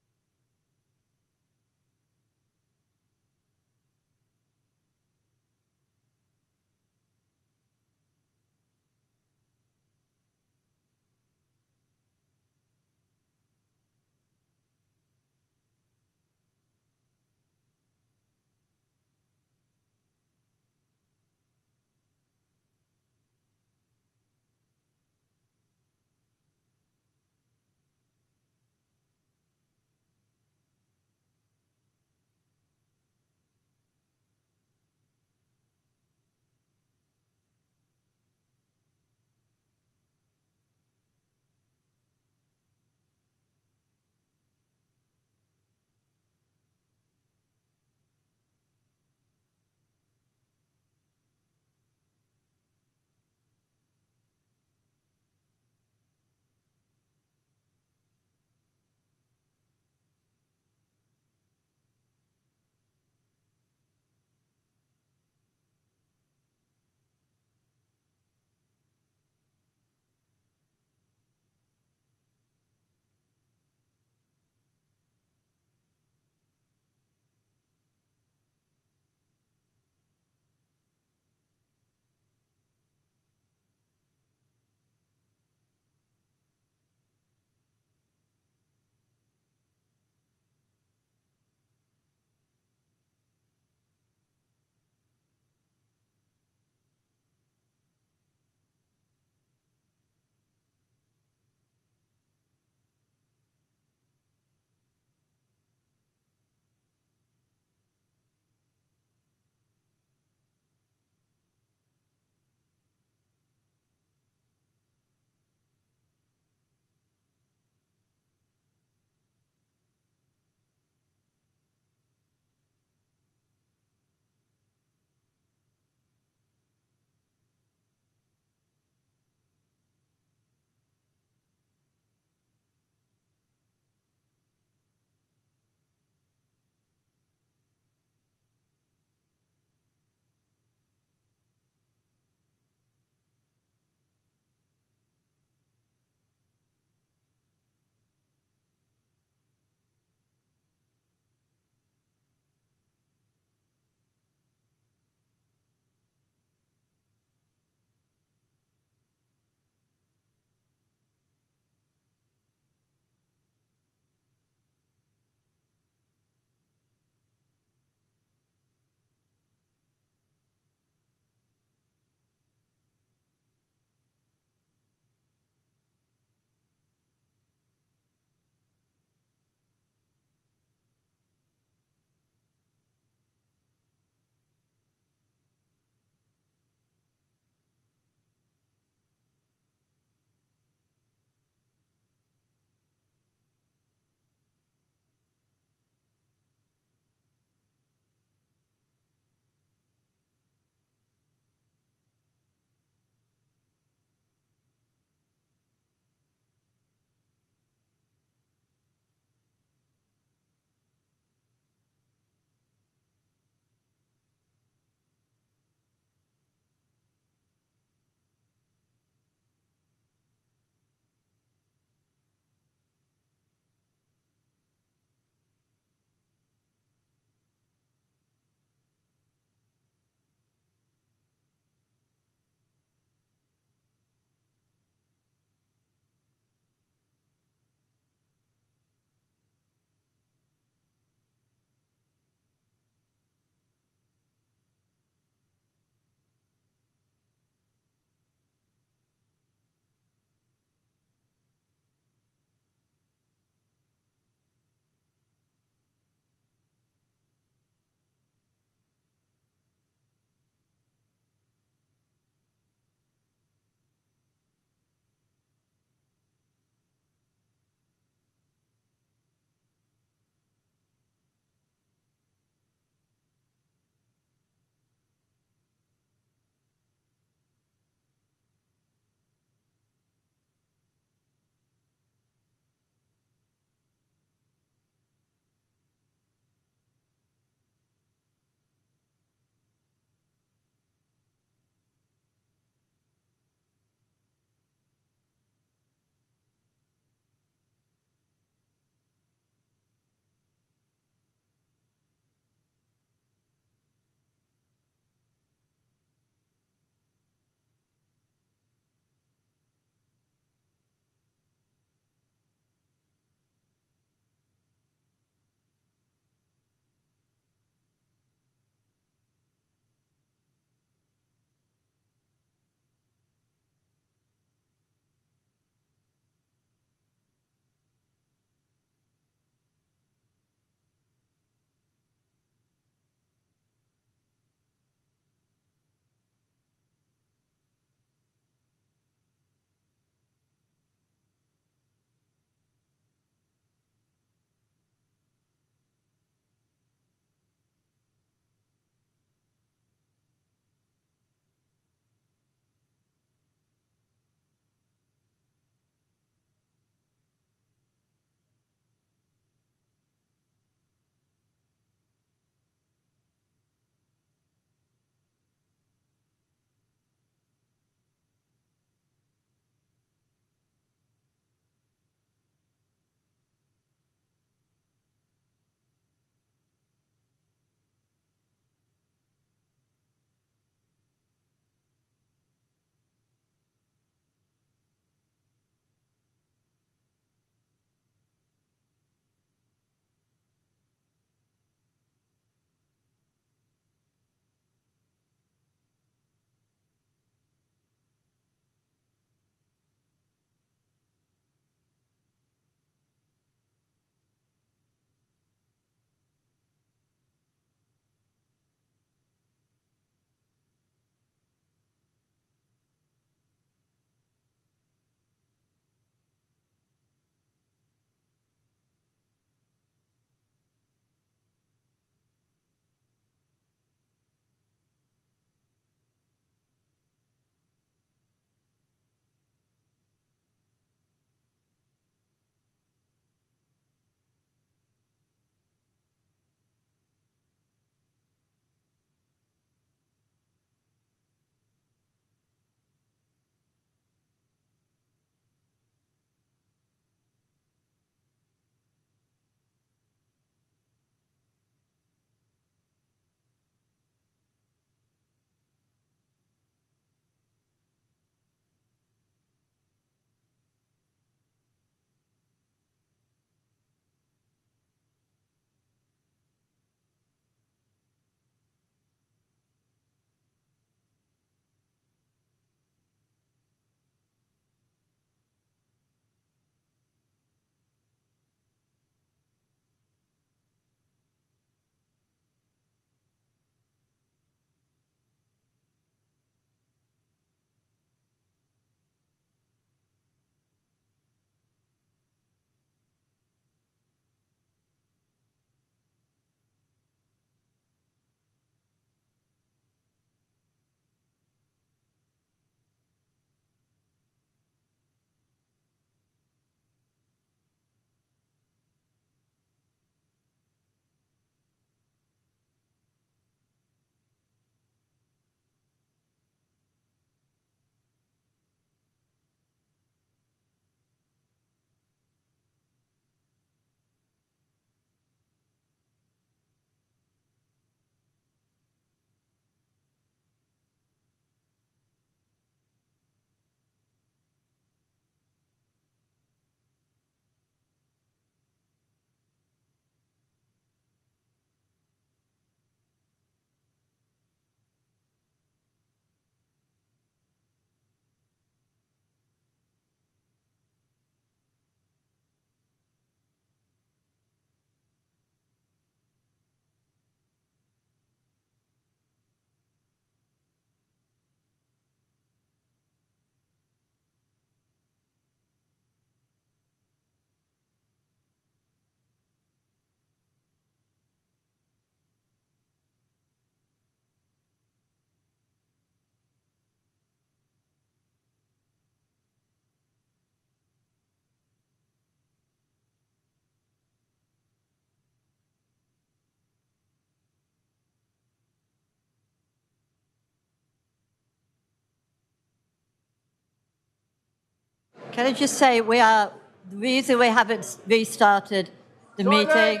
Can I just say the reason we haven't restarted the meeting...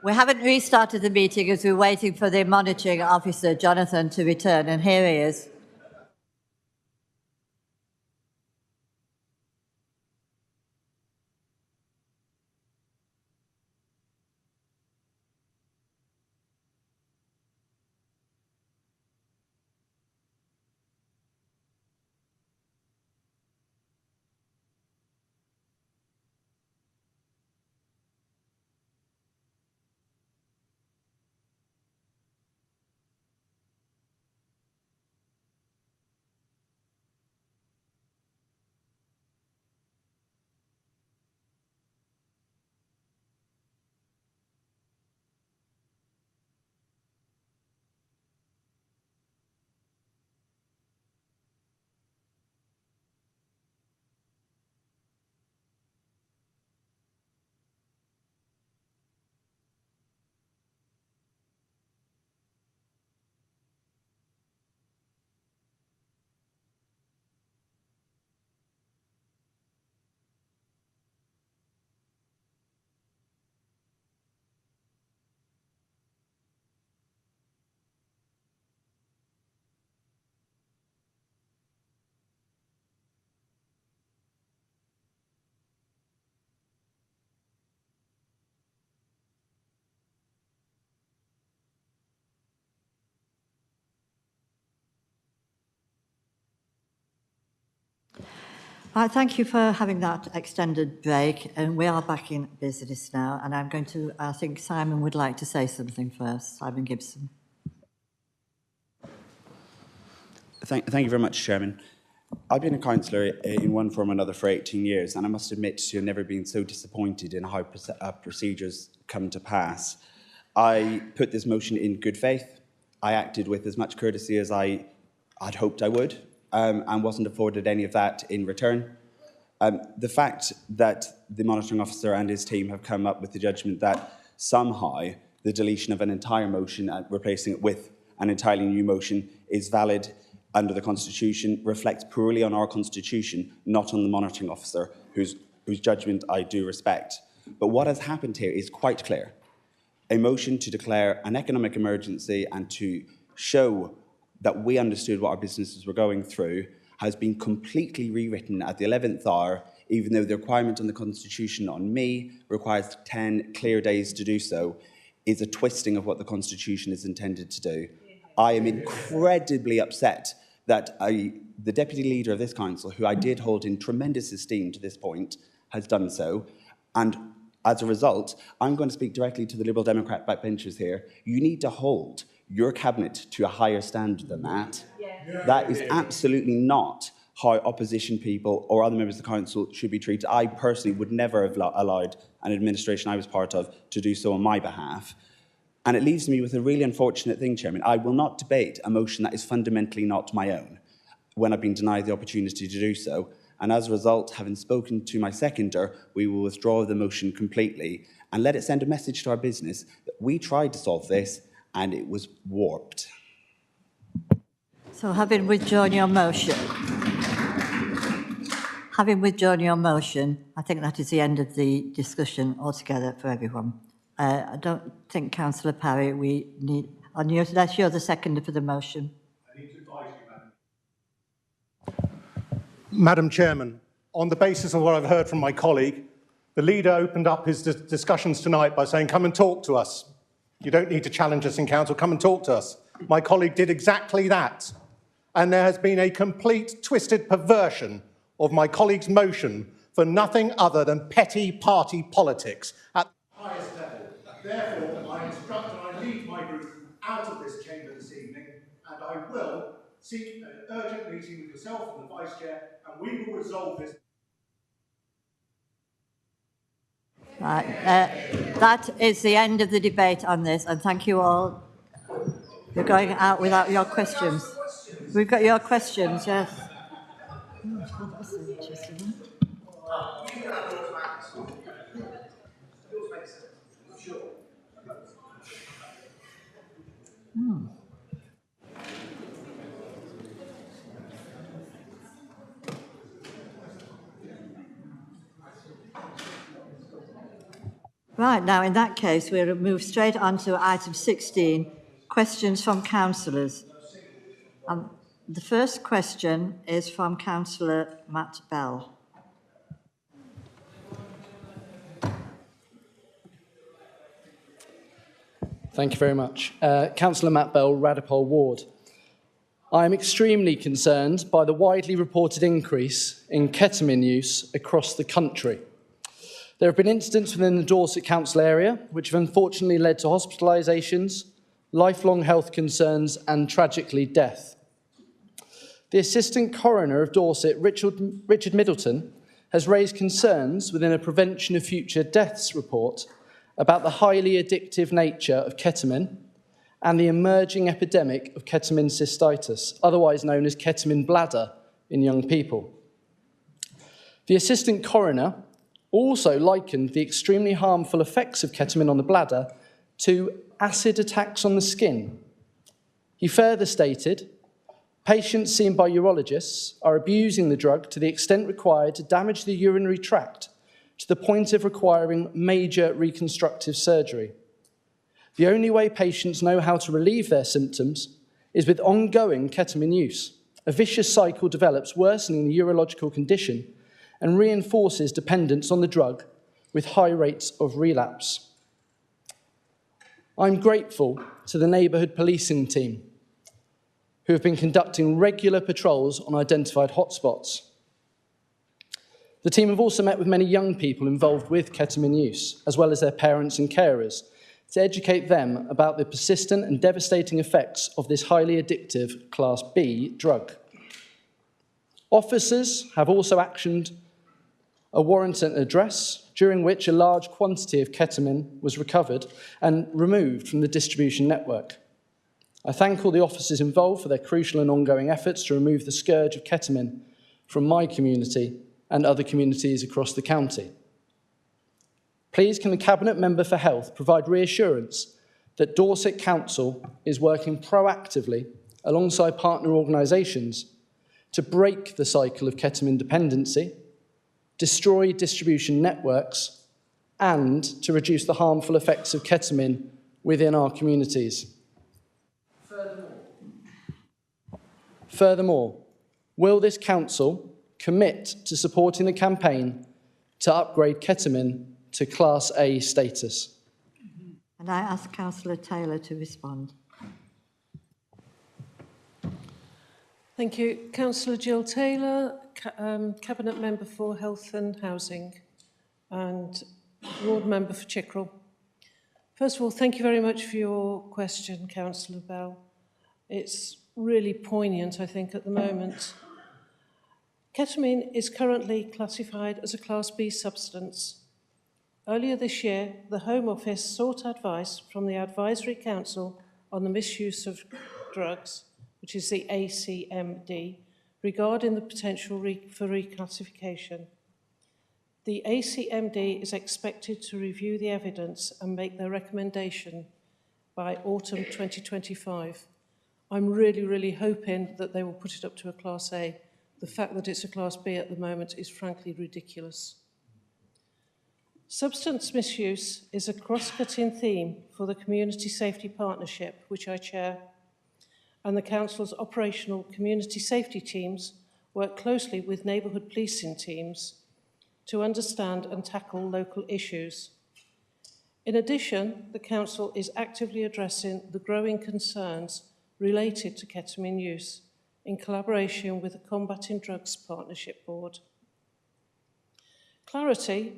We haven't restarted the meeting as we're waiting for the monitoring officer, Jonathan, to return, and here he is. Right, thank you for having that extended break, and we are back in business now, and I'm going to, I think Simon would like to say something first. Simon Gibson. Thank you very much, Chairman. I've been a councillor in one form or another for 18 years, and I must admit to you, never been so disappointed in how procedures come to pass. I put this motion in good faith. I acted with as much courtesy as I'd hoped I would, and wasn't afforded any of that in return. The fact that the monitoring officer and his team have come up with the judgment that somehow the deletion of an entire motion and replacing it with an entirely new motion is valid under the Constitution reflects poorly on our Constitution, not on the monitoring officer, whose judgment I do respect. But what has happened here is quite clear. A motion to declare an economic emergency and to show that we understood what our businesses were going through has been completely rewritten at the 11th hour, even though the requirement on the Constitution on me requires 10 clear days to do so, is a twisting of what the Constitution is intended to do. I am incredibly upset that the Deputy Leader of this Council, who I did hold in tremendous esteem to this point, has done so. And as a result, I'm going to speak directly to the Liberal Democrat backbenchers here. You need to hold your cabinet to a higher standard than that. Yeah. That is absolutely not how opposition people or other members of the council should be treated. I personally would never have allowed an administration I was part of to do so on my behalf. And it leaves me with a really unfortunate thing, Chairman. I will not debate a motion that is fundamentally not my own when I've been denied the opportunity to do so. And as a result, having spoken to my seconder, we will withdraw the motion completely and let it send a message to our business that we tried to solve this and it was warped. So having withdrawn your motion, I think that is the end of the discussion altogether for everyone. I don't think, Councillor Parry, we need... Unless you're the seconder for the motion. I need to advise you, Madam Chairman, on the basis of what I've heard from my colleague, the leader opened up his discussions tonight by saying, come and talk to us. You don't need to challenge us in council, come and talk to us. My colleague did exactly that. And there has been a complete twisted perversion of my colleague's motion for nothing other than petty party politics at the highest level. Therefore, I instruct and I lead my group out of this chamber this evening, and I will seek an urgent meeting with yourself and the Vice Chair, and we will resolve this. Right, that is the end of the debate on this, and thank you all. You're going out without your questions. We've got your questions, yes. That's interesting. Right, now in that case, we'll move straight on to item 16, questions from councillors. The first question is from Councillor Matt Bell. Thank you very much. Councillor Matt Bell, Radipole Ward. I am extremely concerned by the widely reported increase in ketamine use across the country. There have been incidents within the Dorset Council area which have unfortunately led to hospitalisations, lifelong health concerns and, tragically, death. The Assistant Coroner of Dorset, Richard Middleton, has raised concerns within a Prevention of Future Deaths report about the highly addictive nature of ketamine and the emerging epidemic of ketamine cystitis, otherwise known as ketamine bladder, in young people. The Assistant Coroner also likened the extremely harmful effects of ketamine on the bladder to acid attacks on the skin. He further stated, patients seen by urologists are abusing the drug to the extent required to damage the urinary tract to the point of requiring major reconstructive surgery. The only way patients know how to relieve their symptoms is with ongoing ketamine use. A vicious cycle develops, worsening the urological condition and reinforces dependence on the drug with high rates of relapse. I'm grateful to the neighbourhood policing team who have been conducting regular patrols on identified hotspots. The team have also met with many young people involved with ketamine use, as well as their parents and carers, to educate them about the persistent and devastating effects of this highly addictive Class B drug. Officers have also actioned a warrant at an address, during which a large quantity of ketamine was recovered and removed from the distribution network. I thank all the officers involved for their crucial and ongoing efforts to remove the scourge of ketamine from my community and other communities across the county. Please, can the Cabinet Member for Health provide reassurance that Dorset Council is working proactively alongside partner organisations to break the cycle of ketamine dependency, destroy distribution networks, and to reduce the harmful effects of ketamine within our communities? Furthermore, will this council commit to supporting the campaign to upgrade ketamine to Class A status? And I ask Councillor Taylor to respond. Thank you. Councillor Jill Taylor, Cabinet Member for Health and Housing and Ward Member for Chickerell. First of all, thank you very much for your question, Councillor Bell. It's really poignant, I think, at the moment. Ketamine is currently classified as a Class B substance. Earlier this year, the Home Office sought advice from the Advisory Council on the Misuse of Drugs, which is the ACMD, regarding the potential for reclassification. The ACMD is expected to review the evidence and make their recommendation by autumn 2025. I'm really, really hoping that they will put it up to a Class A. The fact that it's a Class B at the moment is frankly ridiculous. Substance misuse is a cross-cutting theme for the Community Safety Partnership, which I chair, and the Council's operational community safety teams work closely with neighbourhood policing teams to understand and tackle local issues. In addition, the Council is actively addressing the growing concerns related to ketamine use in collaboration with the Combating Drugs Partnership Board. Clarity,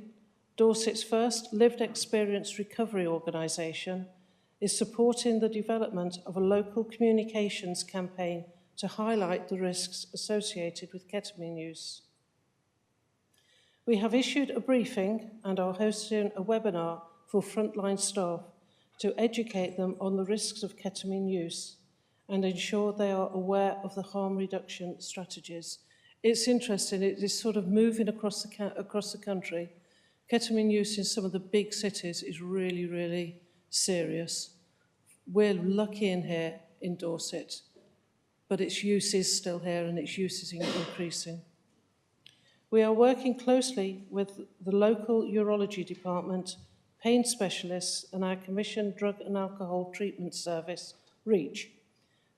Dorset's first lived experience recovery organisation, is supporting the development of a local communications campaign to highlight the risks associated with ketamine use. We have issued a briefing and are hosting a webinar for frontline staff to educate them on the risks of ketamine use and ensure they are aware of the harm reduction strategies. It's interesting, it is sort of moving across the country. Ketamine use in some of the big cities is really, really serious. We're lucky in here in Dorset, but its use is still here and its use is increasing. We are working closely with the local urology department, pain specialists and our commissioned drug and alcohol treatment service, REACH,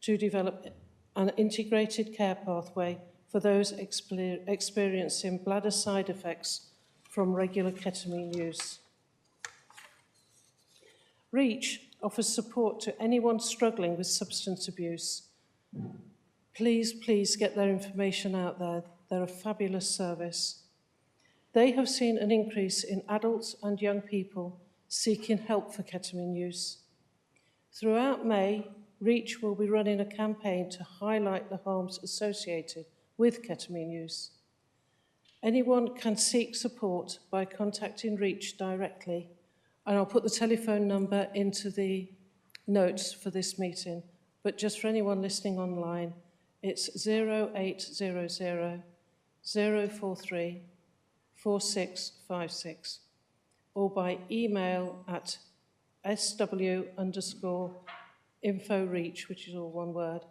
to develop an integrated care pathway for those experiencing bladder side effects from regular ketamine use. REACH offers support to anyone struggling with substance abuse. Please get their information out there. They're a fabulous service. They have seen an increase in adults and young people seeking help for ketamine use. Throughout May, REACH will be running a campaign to highlight the harms associated with ketamine use. Anyone can seek support by contacting REACH directly, and I'll put the telephone number into the notes for this meeting, but just for anyone listening online, it's 0800 043 4656, or by email at sw_inforeach, which is all one word,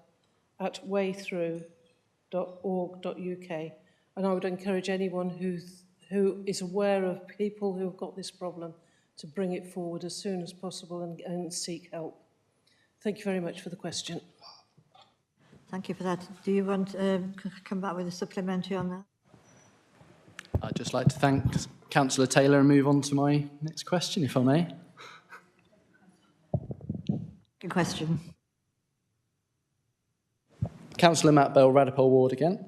at waythrough.org.uk. And I would encourage anyone who is aware of people who have got this problem to bring it forward as soon as possible and seek help. Thank you very much for the question. Thank you for that. Do you want to come back with a supplementary on that? I'd just like to thank Councillor Taylor and move on to my next question, if I may. Good question. Councillor Matt Bell, Radipole Ward again.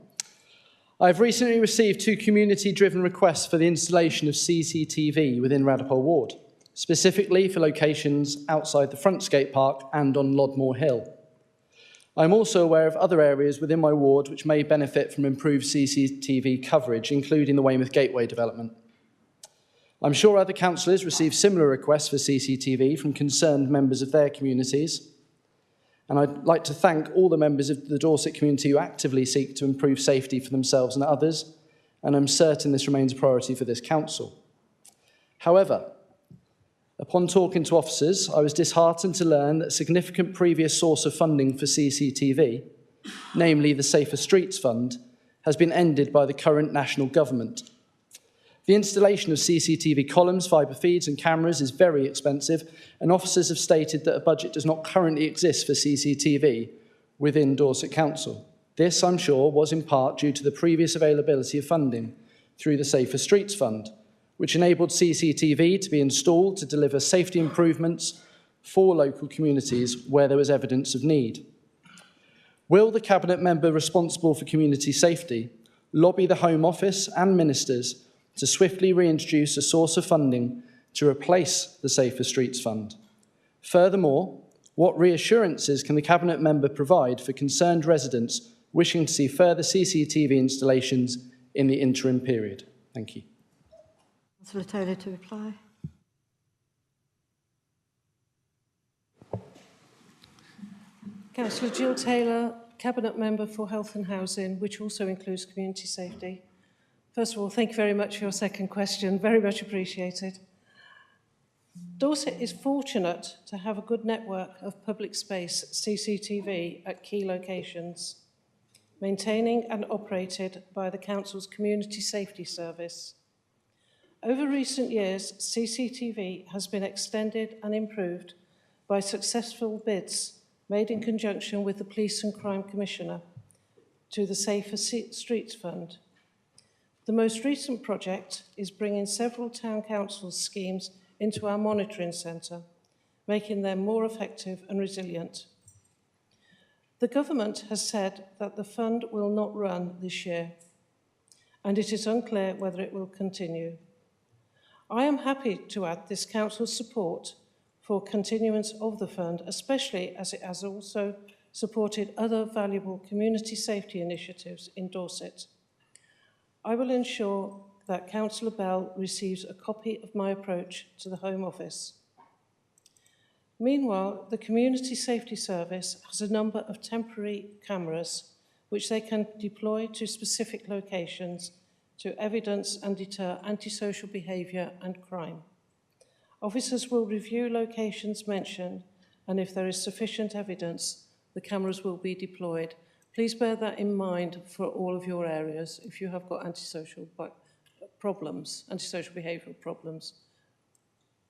I've recently received 2 community-driven requests for the installation of CCTV within Radipole Ward, specifically for locations outside the front skate park and on Lodmore Hill. I'm also aware of other areas within my ward which may benefit from improved CCTV coverage, including the Weymouth Gateway development. I'm sure other councillors receive similar requests for CCTV from concerned members of their communities, and I'd like to thank all the members of the Dorset community who actively seek to improve safety for themselves and others, and I'm certain this remains a priority for this council. However, upon talking to officers, I was disheartened to learn that a significant previous source of funding for CCTV, namely the Safer Streets Fund, has been ended by the current national government. The installation of CCTV columns, fibre feeds and cameras is very expensive, and officers have stated that a budget does not currently exist for CCTV within Dorset Council. This, I'm sure, was in part due to the previous availability of funding through the Safer Streets Fund, which enabled CCTV to be installed to deliver safety improvements for local communities where there was evidence of need. Will the Cabinet member responsible for community safety lobby the Home Office and ministers to swiftly reintroduce a source of funding to replace the Safer Streets Fund? Furthermore, what reassurances can the Cabinet member provide for concerned residents wishing to see further CCTV installations in the interim period? Thank you. Councillor Taylor to reply. Councillor Jill Taylor, Cabinet Member for Health and Housing, which also includes community safety. First of all, thank you very much for your second question. Very much appreciated. Dorset is fortunate to have a good network of public space CCTV at key locations, maintained and operated by the Council's Community Safety Service. Over recent years, CCTV has been extended and improved by successful bids made in conjunction with the Police and Crime Commissioner to the Safer Streets Fund. The most recent project is bringing several town council schemes into our monitoring centre, making them more effective and resilient. The government has said that the fund will not run this year, and it is unclear whether it will continue. I am happy to add this council's support for continuance of the fund, especially as it has also supported other valuable community safety initiatives in Dorset. I will ensure that Councillor Bell receives a copy of my approach to the Home Office. Meanwhile, the Community Safety Service has a number of temporary cameras which they can deploy to specific locations to evidence and deter antisocial behaviour and crime. Officers will review locations mentioned, and if there is sufficient evidence, the cameras will be deployed. Please bear that in mind for all of your areas if you have got antisocial problems, antisocial behavioural problems.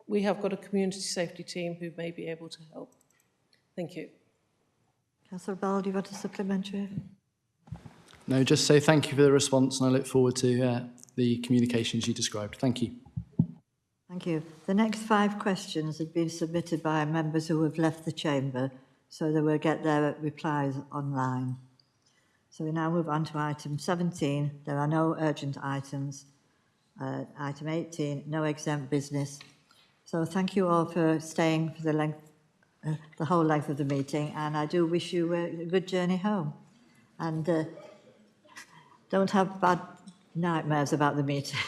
we have got a community safety team who may be able to help. Thank you. Councillor Bell, do you want a supplementary? No, just say thank you for the response, and I look forward to the communications you described. Thank you. Thank you. The next 5 questions have been submitted by members who have left the chamber, so they will get their replies online. So we now move on to item 17. There are no urgent items. Item 18, no exempt business. So thank you all for staying for the whole length of the meeting, and I do wish you a good journey home. And don't have bad nightmares about the meeting.